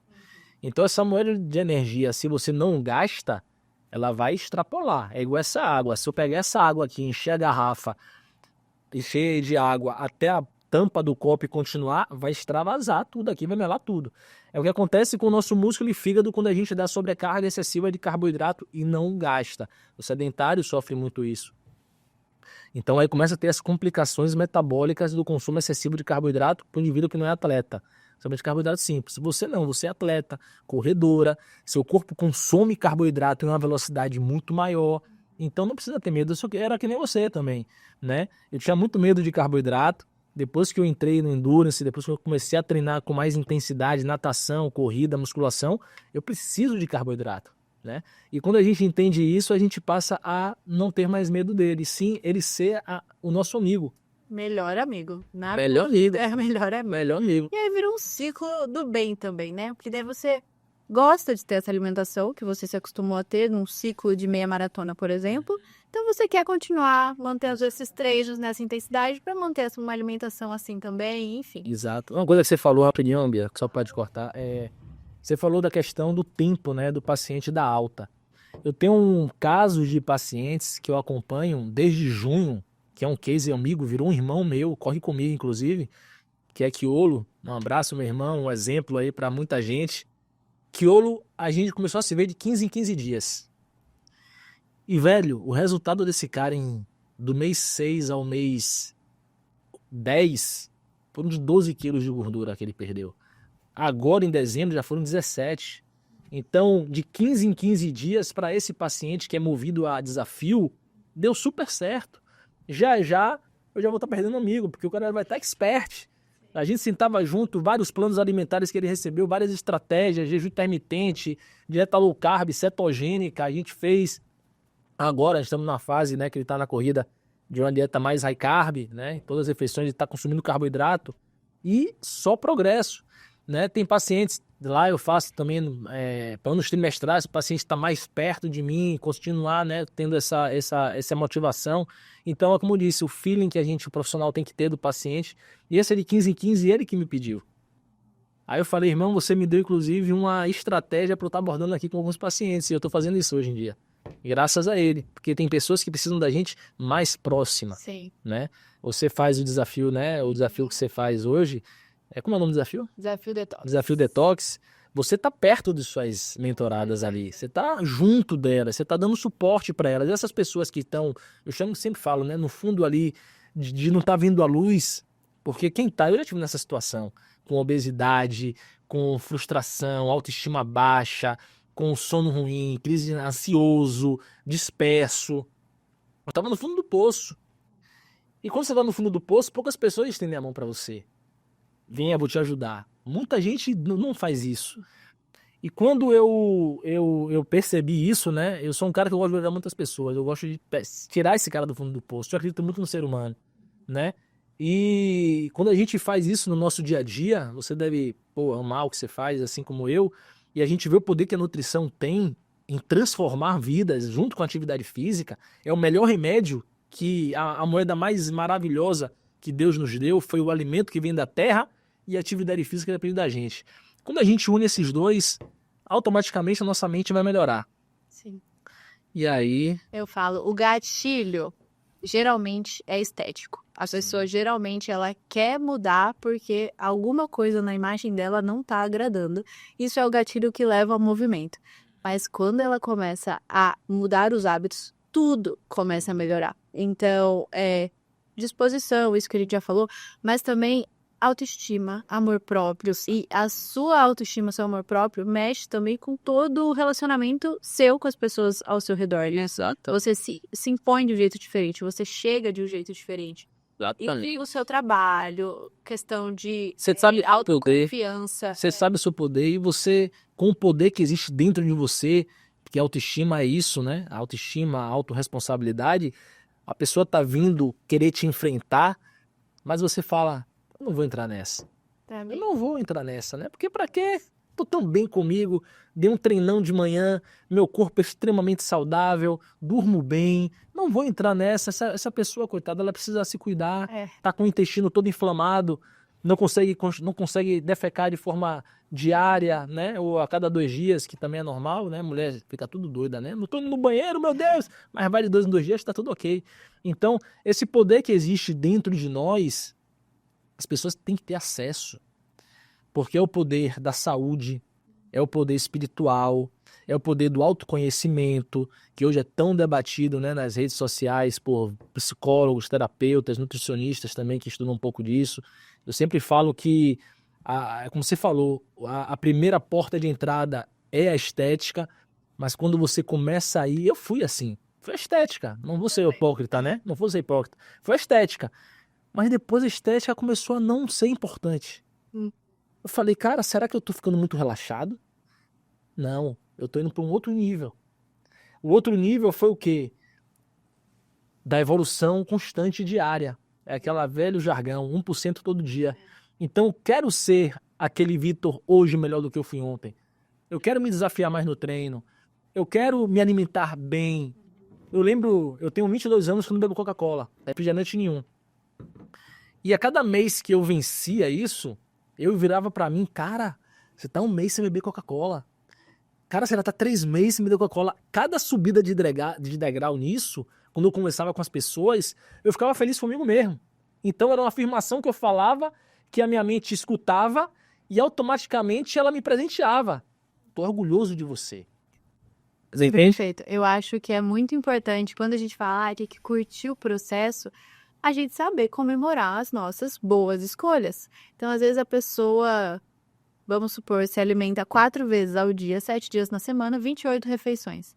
Então essa moeda de energia, se você não gasta, ela vai extrapolar. É igual essa água. Se eu pegar essa água aqui, encher a garrafa, encher de água até a tampa do copo e continuar, vai extravasar tudo aqui, vai melar tudo. É o que acontece com o nosso músculo e fígado quando a gente dá sobrecarga excessiva de carboidrato e não gasta. O sedentário sofre muito isso. Então aí começa a ter as complicações metabólicas do consumo excessivo de carboidrato para o indivíduo que não é atleta. Somente carboidrato simples. Você não, você é atleta, corredora, seu corpo consome carboidrato em uma velocidade muito maior. Então não precisa ter medo, eu era que nem você também, né? Eu tinha muito medo de carboidrato. Depois que eu entrei no Endurance, depois que eu comecei a treinar com mais intensidade, natação, corrida, musculação, eu preciso de carboidrato, né? E quando a gente entende isso, a gente passa a não ter mais medo dele, sim ele ser o nosso amigo. Melhor amigo. Melhor amigo. É melhor amigo. Melhor amigo. E aí vira um ciclo do bem também, né? Porque daí você gosta de ter essa alimentação que você se acostumou a ter num ciclo de meia maratona, por exemplo. Então você quer continuar, manter esses treinos nessa intensidade para manter uma alimentação assim também, enfim. Exato. Uma coisa que você falou rapidinho, Bia, que só pode cortar, você falou da questão do tempo, né, do paciente da alta. Eu tenho casos de pacientes que eu acompanho desde junho, que é um case amigo, virou um irmão meu, corre comigo, inclusive, que é Quiolo. Um abraço, meu irmão, um exemplo aí para muita gente. Quiolo, a gente começou a se ver de 15 em 15 dias. E, velho, o resultado desse cara do mês 6 ao mês 10 foram de 12 quilos de gordura que ele perdeu. Agora, em dezembro, já foram 17. Então, de 15 em 15 dias, para esse paciente que é movido a desafio, deu super certo. Já já, eu já vou estar perdendo amigo, porque o cara vai estar expert. A gente sentava junto, vários planos alimentares que ele recebeu, várias estratégias, jejum intermitente, dieta low carb, cetogênica, a gente fez. Agora estamos na fase, né, que ele está na corrida de uma dieta mais high carb, né, todas as refeições ele está consumindo carboidrato e só progresso, né. Tem pacientes, lá eu faço também planos trimestrais, o paciente está mais perto de mim, continuar, né, tendo essa motivação. Então, é como eu disse, o feeling que o profissional tem que ter do paciente, e esse é de 15 em 15, ele que me pediu. Aí eu falei, irmão, você me deu inclusive uma estratégia para eu estar abordando aqui com alguns pacientes, e eu estou fazendo isso hoje em dia. Graças a ele, porque tem pessoas que precisam da gente mais próxima. Sim. Né? Você faz o desafio, né? O desafio que você faz hoje, como é o nome do desafio? Desafio Detox. Desafio Detox. Você tá perto de suas mentoradas ali, você tá junto delas, você tá dando suporte para elas. Essas pessoas que estão, sempre falo, né? No fundo ali, de não estar vendo a luz, porque eu já estive nessa situação, com obesidade, com frustração, autoestima baixa, com sono ruim, crise ansioso, disperso. Eu tava no fundo do poço. E quando você tá no fundo do poço, poucas pessoas estendem a mão para você. Venha, vou te ajudar. Muita gente não faz isso. E quando eu percebi isso, né? Eu sou um cara que eu gosto de ajudar muitas pessoas. Eu gosto de tirar esse cara do fundo do poço. Eu acredito muito no ser humano, né? E quando a gente faz isso no nosso dia a dia, você deve amar o que você faz, assim como eu. E a gente vê o poder que a nutrição tem em transformar vidas junto com a atividade física. É o melhor remédio, que a moeda mais maravilhosa que Deus nos deu foi o alimento que vem da terra e a atividade física que depende da gente. Quando a gente une esses dois, automaticamente a nossa mente vai melhorar. Sim. E aí... Eu falo, o gatilho geralmente é estético. A pessoa geralmente ela quer mudar porque alguma coisa na imagem dela não tá agradando. Isso é o gatilho que leva ao movimento. Mas quando ela começa a mudar os hábitos, tudo começa a melhorar. Então, disposição, isso que a gente já falou, mas também autoestima, amor próprio. E a sua autoestima, seu amor próprio, mexe também com todo o relacionamento seu com as pessoas ao seu redor. Exato. Você se impõe de um jeito diferente, você chega de um jeito diferente. Exatamente. E o seu trabalho, questão de autoconfiança. Você sabe o seu poder, e você, com o poder que existe dentro de você, porque a autoestima é isso, né? A autoestima, a autorresponsabilidade, a pessoa tá vindo querer te enfrentar, mas você fala, eu não vou entrar nessa. Eu não vou entrar nessa, né? Porque pra quê? Tô tão bem comigo, dei um treinão de manhã, meu corpo é extremamente saudável, durmo bem, não vou entrar nessa. Essa pessoa, coitada, ela precisa se cuidar, tá com o intestino todo inflamado, não consegue defecar de forma diária, né? Ou a cada 2 dias, que também é normal, né? Mulher fica tudo doida, né? Não tô indo no banheiro, meu Deus! Mas vai de 2 em 2 dias, tá tudo ok. Então, esse poder que existe dentro de nós, as pessoas têm que ter acesso. Porque é o poder da saúde, é o poder espiritual, é o poder do autoconhecimento, que hoje é tão debatido, né, nas redes sociais por psicólogos, terapeutas, nutricionistas também que estudam um pouco disso. Eu sempre falo que, como você falou, a primeira porta de entrada é a estética, mas quando você começa a ir, eu fui assim, foi a estética, não vou ser hipócrita, né? Não vou ser hipócrita, foi a estética. Mas depois a estética começou a não ser importante. Eu falei, cara, será que eu tô ficando muito relaxado? Não, eu tô indo para um outro nível. O outro nível foi o quê? Da evolução constante diária. É aquela velho jargão, 1% todo dia. Então, eu quero ser aquele Vitor hoje melhor do que eu fui ontem. Eu quero me desafiar mais no treino. Eu quero me alimentar bem. Eu lembro, eu tenho 22 anos que eu não bebo Coca-Cola, refrigerante nenhum. E a cada mês que eu vencia isso, eu virava pra mim, cara, você tá um mês sem beber Coca-Cola. Cara, você já tá 3 meses sem beber Coca-Cola. Cada subida de degrau nisso, quando eu conversava com as pessoas, eu ficava feliz comigo mesmo. Então era uma afirmação que eu falava, que a minha mente escutava e automaticamente ela me presenteava. Tô orgulhoso de você. Você entende? Perfeito. Eu acho que é muito importante quando a gente fala, tem que curtir o processo, a gente saber comemorar as nossas boas escolhas. Então, às vezes a pessoa, vamos supor, se alimenta 4 vezes ao dia, 7 dias na semana, 28 refeições.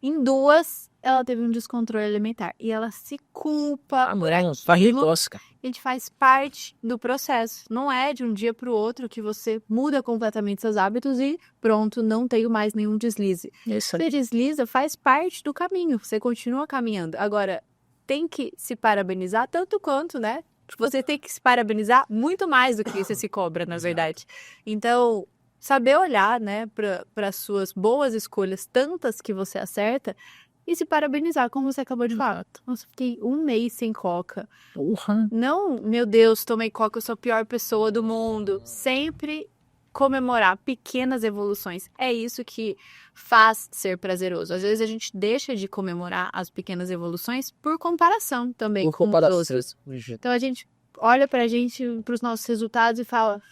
Em 2, ela teve um descontrole alimentar e ela se culpa. A mulher não faz negócio, cara. A gente faz parte do processo. Não é de um dia para o outro que você muda completamente seus hábitos e pronto, não tenho mais nenhum deslize. Isso aí. Você desliza, faz parte do caminho. Você continua caminhando. Agora, tem que se parabenizar tanto quanto, né? Você tem que se parabenizar muito mais do que você se cobra, na verdade. Então, saber olhar, né, para as suas boas escolhas, tantas que você acerta, e se parabenizar, como você acabou de falar. Nossa, fiquei 1 mês sem Coca. Porra. Não, meu Deus, tomei Coca, eu sou a pior pessoa do mundo. Sempre comemorar pequenas evoluções. É isso que faz ser prazeroso. Às vezes a gente deixa de comemorar as pequenas evoluções por comparação também com os outros. Então a gente olha pra gente, pros nossos resultados e fala: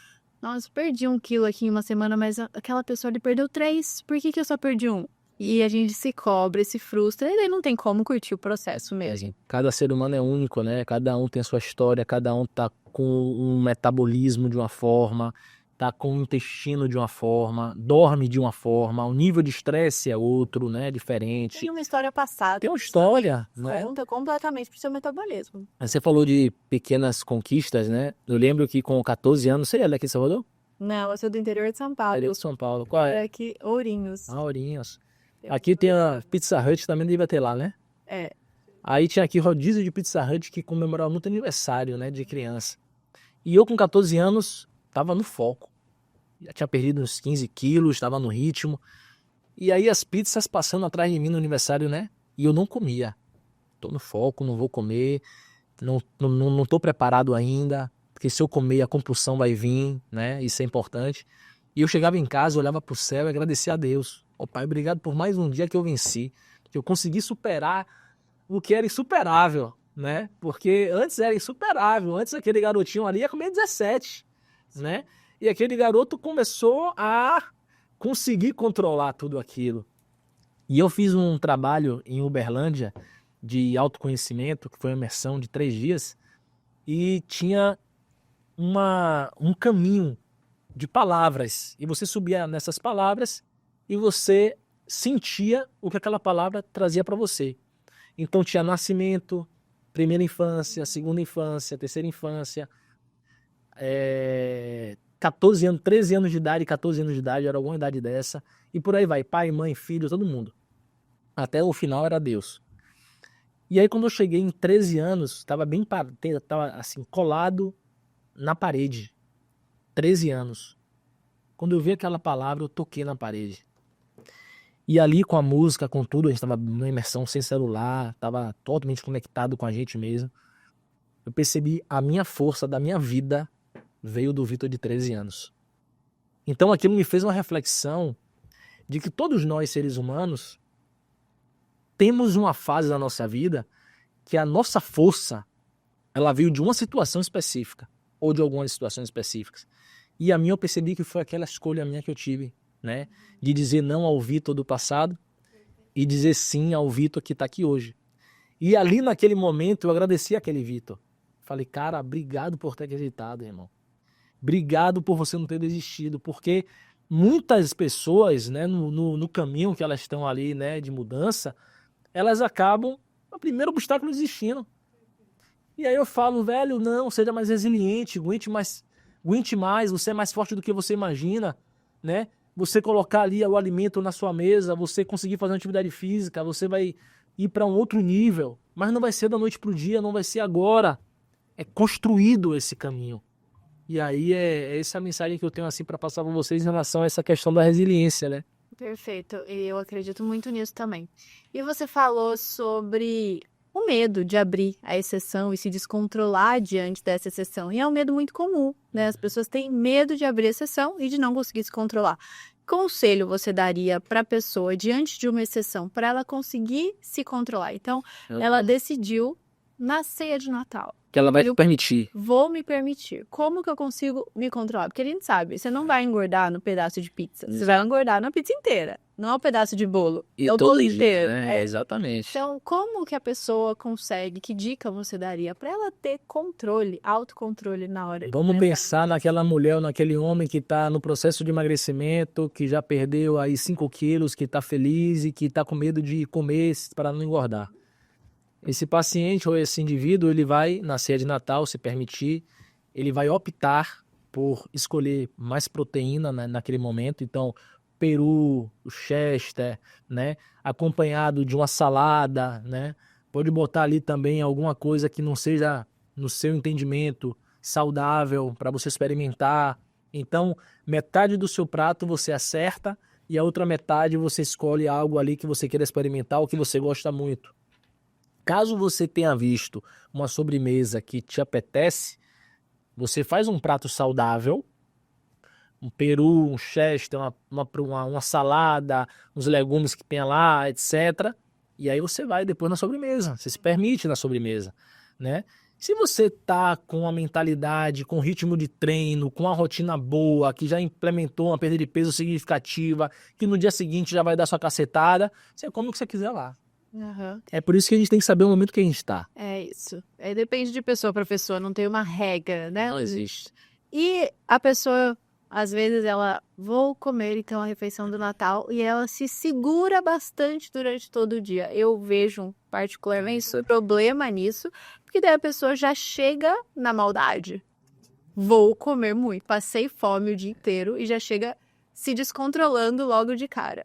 nossa, perdi 1 quilo aqui em uma semana, mas aquela pessoa ali perdeu 3. Por que eu só perdi 1? E a gente se cobra, se frustra, e daí não tem como curtir o processo mesmo. Cada ser humano é único, né? Cada um tem a sua história, cada um tá com um metabolismo de uma forma, tá com um intestino de uma forma, dorme de uma forma, o nível de estresse é outro, né? Diferente. Tem uma história passada. Tem uma história, né? Conta completamente pro seu metabolismo. Você falou de pequenas conquistas, né? Eu lembro que com 14 anos, você é daqui de Salvador? Não, eu sou do interior de São Paulo. Eu de São Paulo. Qual é? É aqui, Ourinhos. Ourinhos. Aqui tem a Pizza Hut, também devia ter lá, né? É. Aí tinha aqui rodízio de Pizza Hut que comemorava muito aniversário, né, de criança. E eu com 14 anos tava no foco. Já tinha perdido uns 15 quilos, tava no ritmo. E aí as pizzas passando atrás de mim no aniversário, né? E eu não comia. Tô no foco, não vou comer, não tô preparado ainda, porque se eu comer a compulsão vai vir, né? Isso é importante. E eu chegava em casa, olhava pro céu e agradecia a Deus. Ó Pai, obrigado por mais um dia que eu venci, que eu consegui superar o que era insuperável, né? Porque antes era insuperável, antes aquele garotinho ali ia comer 17, né? E aquele garoto começou a conseguir controlar tudo aquilo. E eu fiz um trabalho em Uberlândia de autoconhecimento, que foi uma imersão de 3 dias, e tinha um caminho de palavras. E você subia nessas palavras e você sentia o que aquela palavra trazia para você. Então tinha nascimento, primeira infância, segunda infância, terceira infância, 14 anos, 13 anos de idade, 14 anos de idade, era alguma idade dessa, e por aí vai, pai, mãe, filho, todo mundo. Até o final era Deus. E aí quando eu cheguei em 13 anos, estava assim, colado na parede. 13 anos. Quando eu vi aquela palavra, eu toquei na parede. E ali com a música, com tudo, a gente estava numa imersão sem celular, estava totalmente conectado com a gente mesmo. Eu percebi a minha força da minha vida veio do Vitor de 13 anos. Então aquilo me fez uma reflexão de que todos nós, seres humanos, temos uma fase da nossa vida que a nossa força, ela veio de uma situação específica, ou de algumas situações específicas. E a minha eu percebi que foi aquela escolha minha que eu tive, né? De dizer não ao Vitor do passado e dizer sim ao Vitor que está aqui hoje. E ali naquele momento eu agradeci aquele Vitor. Falei, cara, obrigado por ter acreditado, irmão. Obrigado por você não ter desistido, porque muitas pessoas, né, no caminho que elas estão ali, né, de mudança, elas acabam, o primeiro obstáculo, desistindo. E aí eu falo, velho, não, seja mais resiliente, aguente mais, você é mais forte do que você imagina, né? Você colocar ali o alimento na sua mesa, você conseguir fazer uma atividade física, você vai ir para um outro nível, mas não vai ser da noite pro dia, não vai ser agora. é construído esse caminho. E aí essa a mensagem que eu tenho assim para passar para vocês em relação a essa questão da resiliência, né? Perfeito, e eu acredito muito nisso também. E você falou sobre o medo de abrir a exceção e se descontrolar diante dessa exceção. E é um medo muito comum, né? As pessoas têm medo de abrir a exceção e de não conseguir se controlar. Que conselho você daria para a pessoa diante de uma exceção, para ela conseguir se controlar? Então, ela decidiu na ceia de Natal. Que ela vai te permitir. Vou me permitir. Como que eu consigo me controlar? Porque a gente sabe, você não vai engordar no pedaço de pizza. Você vai engordar na pizza inteira. Não é um pedaço de bolo. É o bolo inteiro. Exatamente. Então, como que a pessoa consegue? Que dica você daria para ela ter controle, autocontrole na hora? Vamos pensar naquela mulher ou naquele homem que está no processo de emagrecimento, que já perdeu aí 5 quilos, que está feliz e que está com medo de comer para não engordar. Esse paciente ou esse indivíduo, ele vai, na ceia de Natal, se permitir, ele vai optar por escolher mais proteína, né, naquele momento. Então, peru, o chester, né, acompanhado de uma salada, né, pode botar ali também alguma coisa que não seja, no seu entendimento, saudável para você experimentar. Então, metade do seu prato você acerta e a outra metade você escolhe algo ali que você queira experimentar ou que você gosta muito. Caso você tenha visto uma sobremesa que te apetece, você faz um prato saudável, um peru, um chester, uma salada, uns legumes que tem lá, etc. E aí você vai depois na sobremesa, você se permite na sobremesa, né? Se você tá com uma mentalidade, com ritmo de treino, com uma rotina boa, que já implementou uma perda de peso significativa, que no dia seguinte já vai dar sua cacetada, você come o que você quiser lá. Uhum. É por isso que a gente tem que saber o momento que a gente está. É isso. Aí depende de pessoa para pessoa, não tem uma regra, né? Não existe. E a pessoa, às vezes, ela vou comer então a refeição do Natal e ela se segura bastante durante todo o dia. Eu vejo particularmente problema nisso, porque daí a pessoa já chega na maldade. Vou comer muito, passei fome o dia inteiro e já chega se descontrolando logo de cara.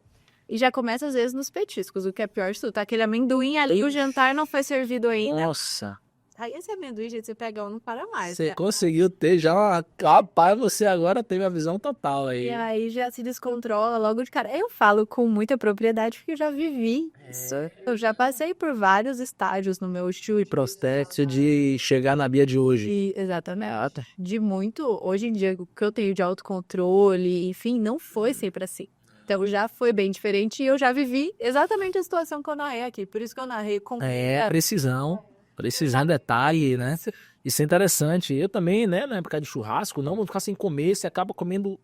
E já começa, às vezes, nos petiscos, o que é pior de tudo. Tá aquele amendoim ali, o jantar não foi servido ainda. Nossa. Aí esse amendoim, gente, você pega um, não para mais. Você né? conseguiu ter já uma... Rapaz, você agora teve a visão total aí. E aí já se descontrola logo de cara. Eu falo com muita propriedade porque eu já vivi isso. Eu já passei por vários estágios no meu estilo. Prospecto de chegar na Bia de hoje. Exatamente. De muito, hoje em dia, o que eu tenho de autocontrole, enfim, não foi sempre assim. Então já foi bem diferente e eu já vivi exatamente a situação que eu narrei aqui. Por isso que eu narrei com... Precisar em detalhe, né? Isso é interessante. Eu também, né, na época de churrasco, não vou ficar sem comer, você acaba comendo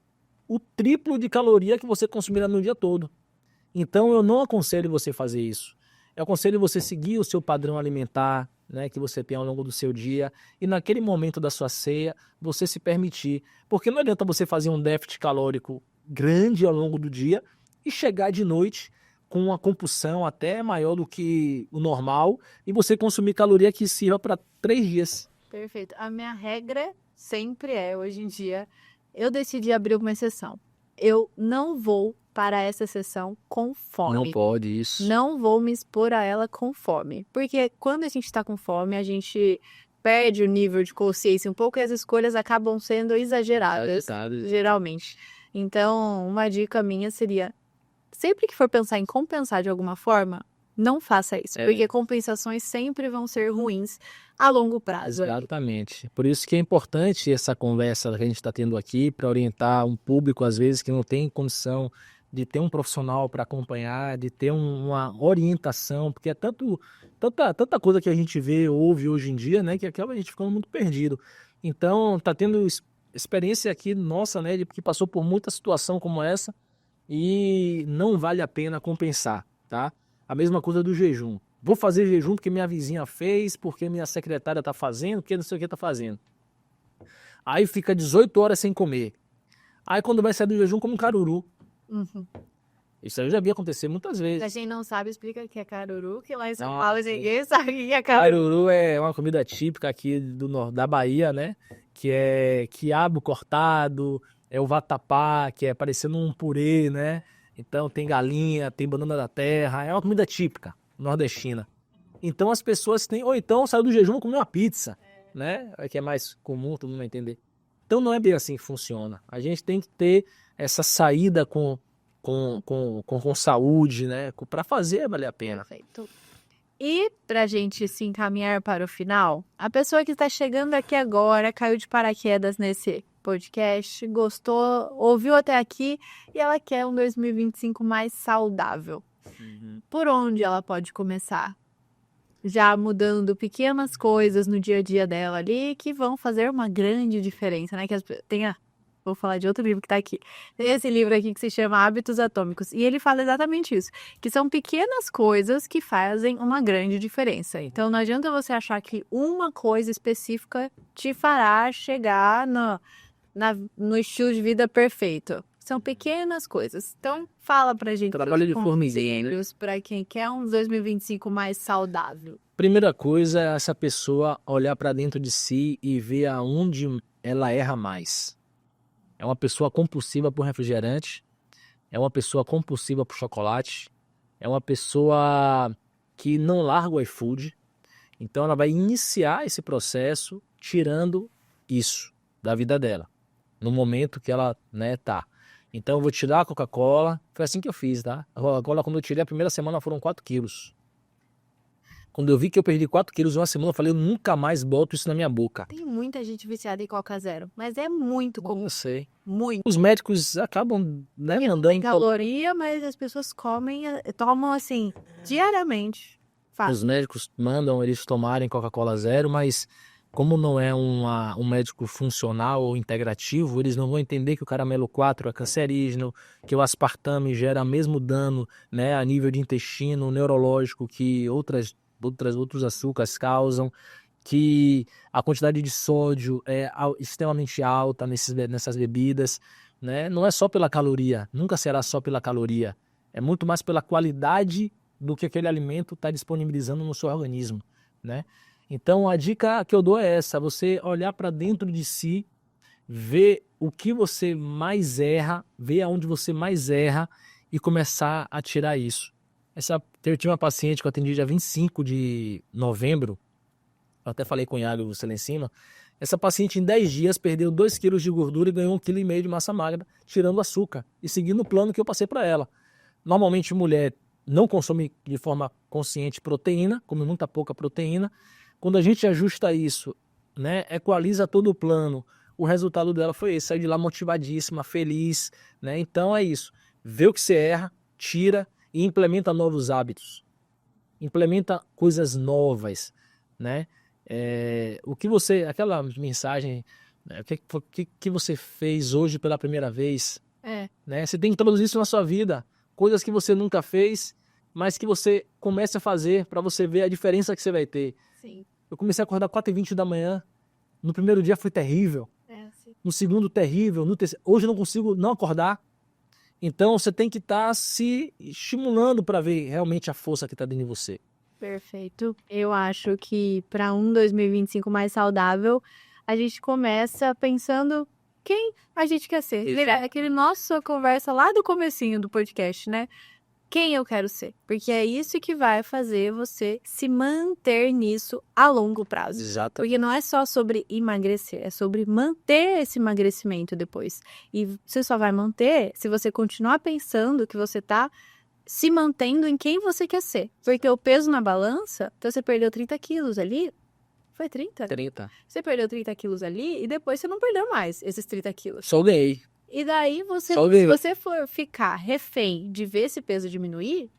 o triplo de caloria que você consumirá no dia todo. Então eu não aconselho você fazer isso. Eu aconselho você seguir o seu padrão alimentar, né, que você tem ao longo do seu dia, e naquele momento da sua ceia, você se permitir. Porque não adianta você fazer um déficit calórico grande ao longo do dia e chegar de noite com uma compulsão até maior do que o normal e você consumir caloria que sirva para 3 dias. Perfeito. A minha regra sempre é, hoje em dia, eu decidi abrir uma exceção. Eu não vou para essa exceção com fome. Não pode isso. Não vou me expor a ela com fome. Porque quando a gente está com fome, a gente perde o nível de consciência um pouco e as escolhas acabam sendo exageradas, geralmente. Então, uma dica minha seria, sempre que for pensar em compensar de alguma forma, não faça isso. Porque compensações sempre vão ser ruins a longo prazo. Exatamente. Por isso que é importante essa conversa que a gente está tendo aqui, para orientar um público, às vezes, que não tem condição de ter um profissional para acompanhar, de ter uma orientação, porque é tanta coisa que a gente vê, ouve hoje em dia, né, que acaba a gente ficando muito perdido. Então, tá tendo experiência aqui nossa, né, de que passou por muita situação como essa e não vale a pena compensar, tá? A mesma coisa do jejum. Vou fazer jejum porque minha vizinha fez, porque minha secretária tá fazendo, porque não sei o que tá fazendo. Aí fica 18 horas sem comer. Aí quando vai sair do jejum, come um caruru. Uhum. Isso aí eu já vi acontecer muitas vezes. Pra quem não sabe, explica o que é caruru, que lá em São Paulo ninguém sabe o que é caruru. Caruru é uma comida típica aqui da Bahia, né? Que é quiabo cortado, é o vatapá, que é parecendo um purê, né? Então tem galinha, tem banana da terra, é uma comida típica nordestina. Então as pessoas têm, ou então saiu do jejum e comeu uma pizza. né? Que é mais comum, todo mundo vai entender. Então não é bem assim que funciona. A gente tem que ter essa saída com saúde, né? Para fazer valer a pena. Perfeito. E pra gente se encaminhar para o final, a pessoa que está chegando aqui agora, caiu de paraquedas nesse podcast, gostou, ouviu até aqui e ela quer um 2025 mais saudável. Por onde ela pode começar? Já mudando pequenas coisas no dia a dia dela ali que vão fazer uma grande diferença, né? Vou falar de outro livro que tá aqui. Tem esse livro aqui que se chama Hábitos Atômicos. E ele fala exatamente isso. Que são pequenas coisas que fazem uma grande diferença. Então não adianta você achar que uma coisa específica te fará chegar no estilo de vida perfeito. São pequenas coisas. Então fala pra gente. Trabalho de formiguinha, né? Pra quem quer um 2025 mais saudável. Primeira coisa é essa pessoa olhar para dentro de si e ver aonde ela erra mais. É uma pessoa compulsiva por refrigerante, é uma pessoa compulsiva por chocolate, é uma pessoa que não larga o iFood. Então ela vai iniciar esse processo tirando isso da vida dela, no momento que ela, né, tá. Então eu vou tirar a Coca-Cola, foi assim que eu fiz, tá? A Coca-Cola, quando eu tirei a primeira semana, foram 4 quilos. Quando eu vi que eu perdi 4 quilos em uma semana, eu falei, eu nunca mais boto isso na minha boca. Tem muita gente viciada em Coca Zero, mas é muito comum. Eu sei. Muito. Os médicos acabam, né, andando em Caloria, mas as pessoas tomam assim, diariamente. Fácil. Os médicos mandam eles tomarem Coca-Cola Zero, mas como não é um médico funcional ou integrativo, eles não vão entender que o caramelo 4 é cancerígeno, que o aspartame gera mesmo dano, né, a nível de intestino, neurológico, que outros açúcares causam, que a quantidade de sódio é extremamente alta nessas bebidas, né? Não é só pela caloria, nunca será só pela caloria, é muito mais pela qualidade do que aquele alimento está disponibilizando no seu organismo, né? Então a dica que eu dou é essa: você olhar para dentro de si, ver o que você mais erra, ver aonde você mais erra e começar a tirar isso. Eu tinha uma paciente que eu atendi dia 25 de novembro, eu até falei com o Iago, você lá em cima. Essa paciente em 10 dias perdeu 2 quilos de gordura e ganhou 1,5 kg de massa magra, tirando açúcar e seguindo o plano que eu passei para ela. Normalmente mulher não consome de forma consciente proteína, come muita pouca proteína. Quando a gente ajusta isso, né, equaliza todo o plano, o resultado dela foi esse, sair de lá motivadíssima, feliz, né? Então é isso, vê o que você erra, tira e implementa novos hábitos, implementa coisas novas, né? Aquela mensagem, né, o que você fez hoje pela primeira vez, né? Você tem que introduzir isso na sua vida, coisas que você nunca fez, mas que você comece a fazer para você ver a diferença que você vai ter. Sim. Eu comecei a acordar 4h20 da manhã. No primeiro dia foi terrível. No segundo, terrível. No terceiro, hoje eu não consigo não acordar. Então você tem que estar se estimulando para ver realmente a força que está dentro de você. Perfeito. Eu acho que para um 2025 mais saudável, a gente começa pensando quem a gente quer ser. Aquele nossa conversa lá do comecinho do podcast, né? Quem eu quero ser. Porque é isso que vai fazer você se manter nisso a longo prazo. Exato. Porque não é só sobre emagrecer, é sobre manter esse emagrecimento depois. E você só vai manter se você continuar pensando que você tá se mantendo em quem você quer ser. Porque o peso na balança, então você perdeu 30 quilos ali. Foi 30? 30. Você perdeu 30 quilos ali e depois você não perdeu mais esses 30 quilos. Só ganhei. E daí, se você for ficar refém de ver esse peso diminuir,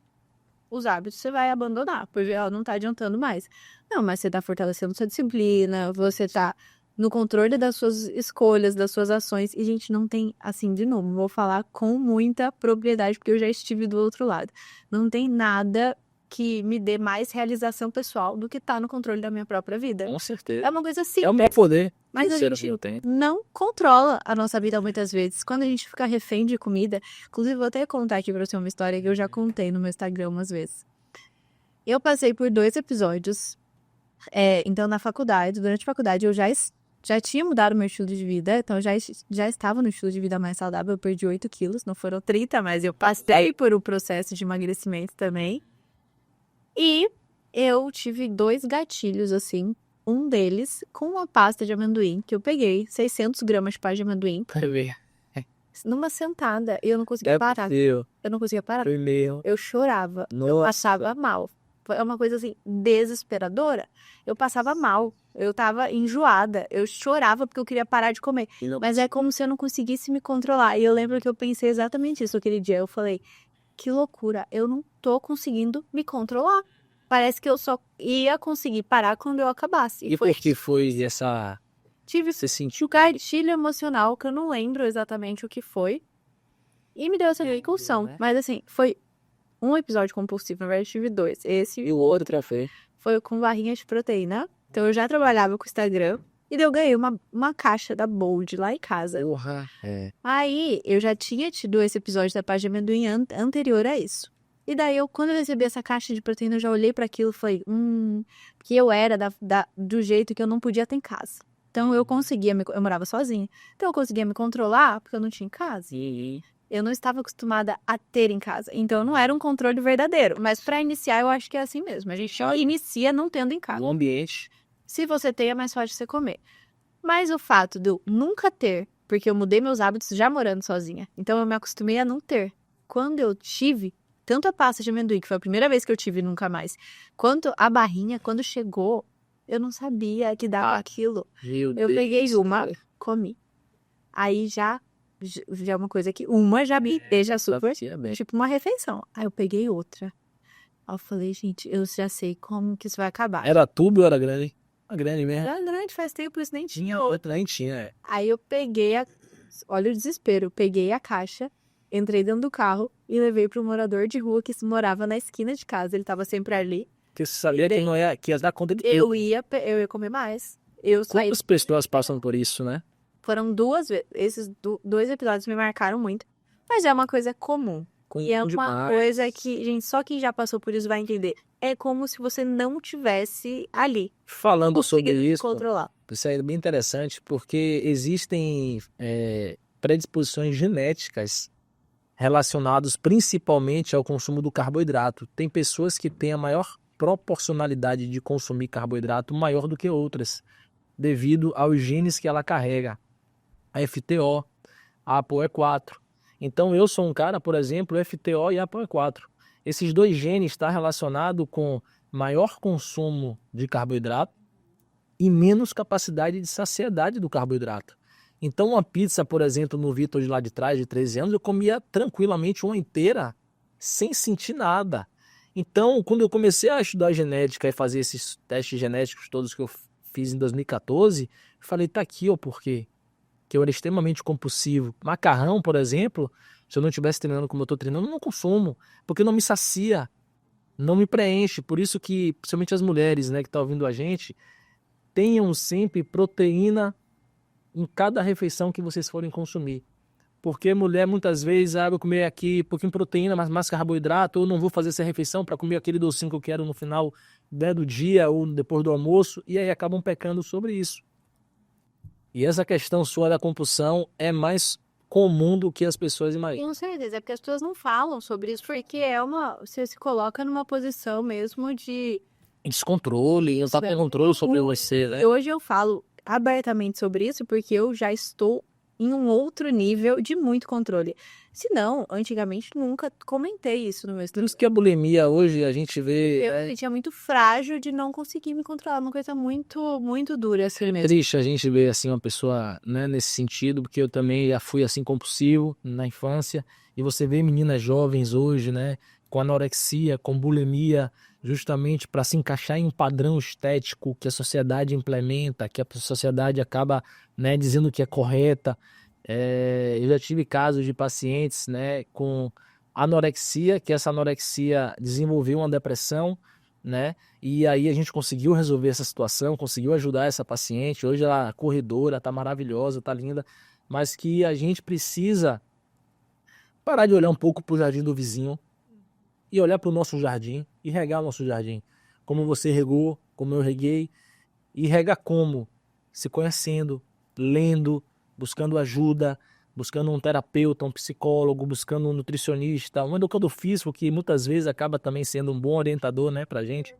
os hábitos você vai abandonar, porque não tá adiantando mais. Não, mas você tá fortalecendo sua disciplina, você tá no controle das suas escolhas, das suas ações. E, gente, não tem, assim, de novo, vou falar com muita propriedade, porque eu já estive do outro lado. Não tem nada que me dê mais realização pessoal do que tá no controle da minha própria vida. Com certeza. É uma coisa simples. É o meu poder. Mas a gente não controla a nossa vida muitas vezes. Quando a gente fica refém de comida... Inclusive, vou até contar aqui pra você uma história que eu já contei no meu Instagram umas vezes. Eu passei por 2 episódios. Então, na faculdade, durante a faculdade, eu já tinha mudado meu estilo de vida. Então, eu já estava no estilo de vida mais saudável. Eu perdi 8 quilos, não foram 30, mas eu passei por um processo de emagrecimento também. E eu tive 2 gatilhos, assim. um deles com uma pasta de amendoim, que eu peguei 600 gramas de pasta de amendoim, Vai ver. numa sentada, e eu não conseguia É parar. possível. Eu não conseguia parar. Foi mesmo. Eu chorava. Eu Nossa. passava mal. É uma coisa assim, desesperadora. Eu passava mal. Eu tava enjoada. Eu chorava porque eu queria parar de comer. Mas é como se eu não conseguisse me controlar. E eu lembro que eu pensei exatamente isso aquele dia. Eu falei, que loucura. Eu não tô conseguindo me controlar. Parece que eu só ia conseguir parar quando eu acabasse. E por que foi essa... Tive Você sentiu? um gatilho emocional que eu não lembro exatamente o que foi. E me deu essa impulsão. Mas assim, foi um episódio compulsivo, na verdade tive 2. Esse E o outro foi? foi com barrinha de proteína. Então eu já trabalhava com o Instagram. E daí eu ganhei uma caixa da Bold lá em casa. Porra. É. Aí eu já tinha tido esse episódio da pasta de amendoim anterior a isso. E daí quando eu recebi essa caixa de proteína, eu já olhei para aquilo e falei, que eu era do jeito que eu não podia ter em casa. Então eu conseguia, eu morava sozinha. Então eu conseguia me controlar porque eu não tinha em casa. Eu não estava acostumada a ter em casa. Então não era um controle verdadeiro. Mas para iniciar, eu acho que é assim mesmo. A gente só inicia não tendo em casa. O ambiente. Se você tem, é mais fácil de você comer. Mas o fato de eu nunca ter, porque eu mudei meus hábitos já morando sozinha. Então eu me acostumei a não ter. Quando eu tive, tanto a pasta de amendoim, que foi a primeira vez que eu tive e nunca mais, quanto a barrinha, quando chegou, eu não sabia que dava aquilo. Meu Eu Deus. peguei uma, comi. Aí já é uma coisa que uma já me deixa super, tipo uma refeição. Aí eu peguei outra. Aí eu falei, gente, eu já sei como que isso vai acabar. Era tubo ou era grande? Era grande mesmo. Era grande, faz tempo isso nem tinha. Outra nem tinha, é. Aí eu peguei olha o desespero, eu peguei a caixa, entrei dentro do carro e levei pro morador de rua que morava na esquina de casa, ele tava sempre ali. Porque você sabia que não ia, que ia dar conta de... Eu ia comer mais. Eu saí. Quantas pessoas passam por isso, né? Foram 2 vezes. Esses 2 episódios me marcaram muito. Mas é uma coisa comum. E é uma coisa que, gente, só quem já passou por isso vai entender. É como se você não tivesse ali. Falando sobre isso, Controlar. isso é bem interessante, porque existem predisposições genéticas relacionadas principalmente ao consumo do carboidrato. Tem pessoas que têm a maior proporcionalidade de consumir carboidrato maior do que outras, devido aos genes que ela carrega. A FTO, a ApoE4. Então eu sou um cara, por exemplo, FTO e ApoE4. Esses 2 genes estão relacionados com maior consumo de carboidrato e menos capacidade de saciedade do carboidrato. Então uma pizza, por exemplo, no Vitor de lá de trás, de 13 anos, eu comia tranquilamente uma inteira, sem sentir nada. Então, quando eu comecei a estudar genética e fazer esses testes genéticos todos que eu fiz em 2014, eu falei, tá aqui o porquê. Que eu era extremamente compulsivo. Macarrão, por exemplo, se eu não estivesse treinando como eu estou treinando, eu não consumo, porque não me sacia, não me preenche. Por isso que, principalmente as mulheres, né, que estão ouvindo a gente, tenham sempre proteína em cada refeição que vocês forem consumir. Porque mulher, muitas vezes, vou comer aqui um pouquinho de proteína, mas mais carboidrato, ou não vou fazer essa refeição para comer aquele docinho que eu quero no final, né, do dia ou depois do almoço, e aí acabam pecando sobre isso. E essa questão sua da compulsão é mais comum do que as pessoas imaginam. Com certeza, é porque as pessoas não falam sobre isso, porque você se coloca numa posição mesmo de... Descontrole, não tá tendo controle sobre você, né? Hoje eu falo abertamente sobre isso, porque eu já estou em um outro nível de muito controle. Se não, antigamente nunca comentei isso no meu Por isso que a bulimia hoje a gente vê... Eu me sentia muito frágil de não conseguir me controlar, uma coisa muito, muito dura assim mesmo. Triste a gente ver assim uma pessoa, né, nesse sentido, porque eu também já fui assim compulsivo na infância, e você vê meninas jovens hoje, né, com anorexia, com bulimia, justamente para se encaixar em um padrão estético que a sociedade implementa, que a sociedade acaba, né, dizendo que é correta. Eu já tive casos de pacientes, né, com anorexia, que essa anorexia desenvolveu uma depressão, né, e aí a gente conseguiu resolver essa situação, conseguiu ajudar essa paciente. Hoje ela é corredora, tá maravilhosa, tá linda, mas que a gente precisa parar de olhar um pouco pro jardim do vizinho e olhar pro nosso jardim e regar o nosso jardim. Como você regou, como eu reguei, e rega como? Se conhecendo, lendo, buscando ajuda, buscando um terapeuta, um psicólogo, buscando um nutricionista, um educador físico, que muitas vezes acaba também sendo um bom orientador, né, pra gente.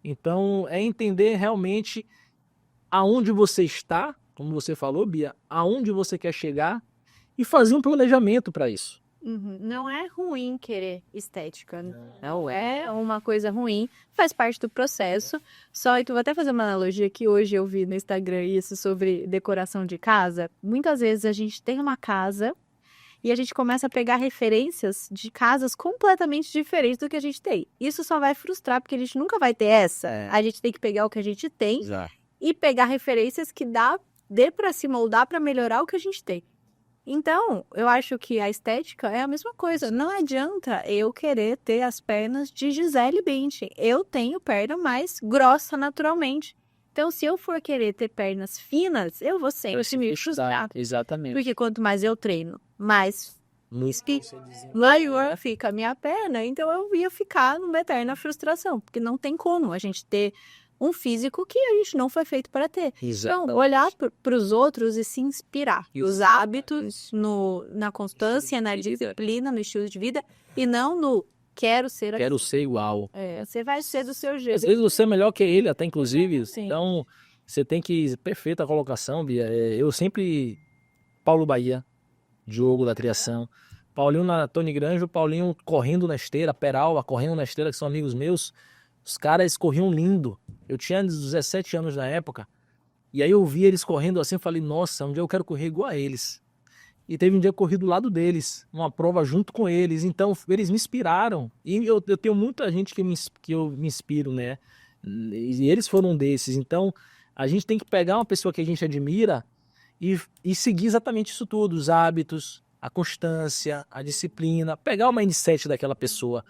Então, é entender realmente aonde você está, como você falou, Bia, aonde você quer chegar e fazer um planejamento para isso. Não é ruim querer estética, não é uma coisa ruim, faz parte do processo. Só que eu vou até fazer uma analogia que hoje eu vi no Instagram isso sobre decoração de casa. Muitas vezes a gente tem uma casa e a gente começa a pegar referências de casas completamente diferentes do que a gente tem. Isso só vai frustrar, porque a gente nunca vai ter essa. A gente tem que pegar o que a gente tem e pegar referências que dê para se moldar para melhorar o que a gente tem. Então, eu acho que a estética é a mesma coisa. Não adianta eu querer ter as pernas de Gisele Bündchen. Eu tenho perna mais grossa naturalmente. Então, se eu for querer ter pernas finas, eu vou sempre me frustrar. Exatamente. Porque quanto mais eu treino, mais maior fica a minha perna. Então, eu ia ficar numa eterna frustração. Porque não tem como a gente ter um físico que a gente não foi feito para ter. Então, olhar para os outros e se inspirar. E os hábitos, na constância, na disciplina, no estilo de vida, e não no quero ser igual. Você vai ser do seu jeito. Às vezes você é melhor que ele, até inclusive. Sim. Então, você tem que... Perfeita a colocação, Bia. Eu sempre... Paulo Bahia, Diogo da Triação, Paulinho na Tony Granjo, Paulinho correndo na esteira, Peralva correndo na esteira, que são amigos meus. Os caras corriam lindo. Eu tinha 17 anos na época. E aí eu vi eles correndo assim, eu falei, nossa, um dia eu quero correr igual a eles. E teve um dia que eu corri do lado deles, uma prova junto com eles. Então, eles me inspiraram. E eu tenho muita gente que eu me inspiro, né? E eles foram desses. Então, a gente tem que pegar uma pessoa que a gente admira e seguir exatamente isso tudo. Os hábitos, a constância, a disciplina. Pegar o mindset daquela pessoa.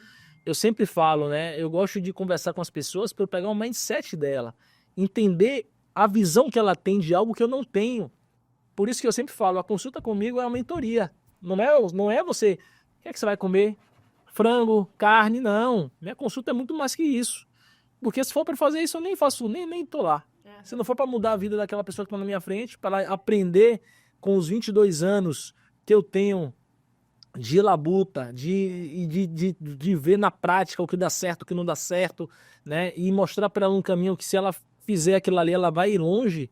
Eu sempre falo, né? Eu gosto de conversar com as pessoas para eu pegar o mindset dela. Entender a visão que ela tem de algo que eu não tenho. Por isso que eu sempre falo, a consulta comigo é uma mentoria. Não é você, o que é que você vai comer? Frango, carne, não. Minha consulta é muito mais que isso. Porque se for para fazer isso, eu nem faço, nem tô lá. Se não for para mudar a vida daquela pessoa que está na minha frente, para aprender com os 22 anos que eu tenho de labuta, de ver na prática o que dá certo, o que não dá certo, né? E mostrar para ela um caminho que se ela fizer aquilo ali, ela vai ir longe.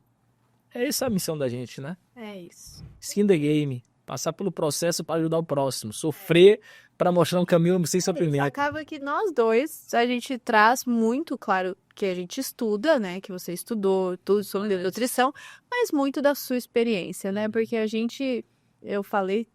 É essa a missão da gente, né? É isso. Skin the game. Passar pelo processo para ajudar o próximo. Sofrer para mostrar um caminho sem sofrimento. Acaba que nós dois, a gente traz muito, claro, que a gente estuda, né? Que você estudou tudo sobre nutrição, mas muito da sua experiência, né? Porque eu falei,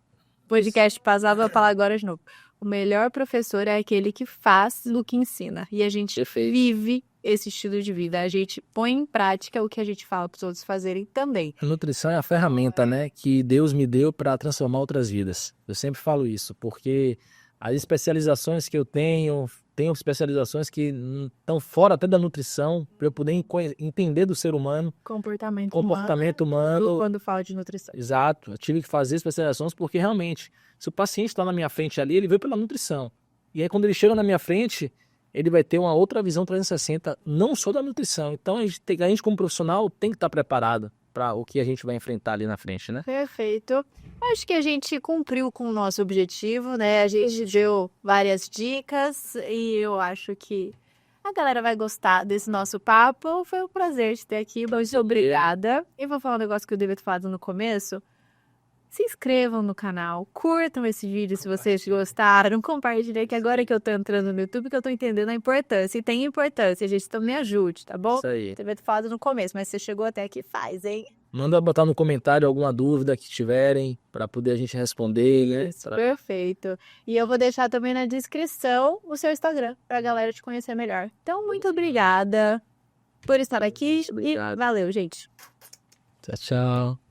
podcast passado, vou falar agora de novo. O melhor professor é aquele que faz o que ensina. E a gente vive esse estilo de vida. A gente põe em prática o que a gente fala para os outros fazerem também. A nutrição é a ferramenta, né, que Deus me deu para transformar outras vidas. Eu sempre falo isso, porque as especializações que eu tenho especializações que estão fora até da nutrição, para eu poder entender do ser humano. Comportamento humano. Quando fala de nutrição. Exato. Eu tive que fazer especializações porque realmente, se o paciente está na minha frente ali, ele veio pela nutrição. E aí quando ele chega na minha frente, ele vai ter uma outra visão 360, não só da nutrição. Então a gente como profissional tem que estar preparado para o que a gente vai enfrentar ali na frente, né? Perfeito. Acho que a gente cumpriu com o nosso objetivo, né? A gente deu várias dicas e eu acho que a galera vai gostar desse nosso papo. Foi um prazer te ter aqui. Muito obrigada. E vou falar um negócio que eu devia ter falado no começo. Se inscrevam no canal, curtam esse vídeo se vocês gostaram, compartilhem, que agora que eu tô entrando no YouTube que eu tô entendendo a importância. E tem importância, gente, então me ajude, tá bom? Isso aí. Devia ter falado no começo, mas você chegou até aqui, faz, hein? Manda botar no comentário alguma dúvida que tiverem, para poder a gente responder, né? Isso, perfeito. E eu vou deixar também na descrição o seu Instagram, pra galera te conhecer melhor. Então, muito obrigada por estar aqui e valeu, gente. Tchau, tchau.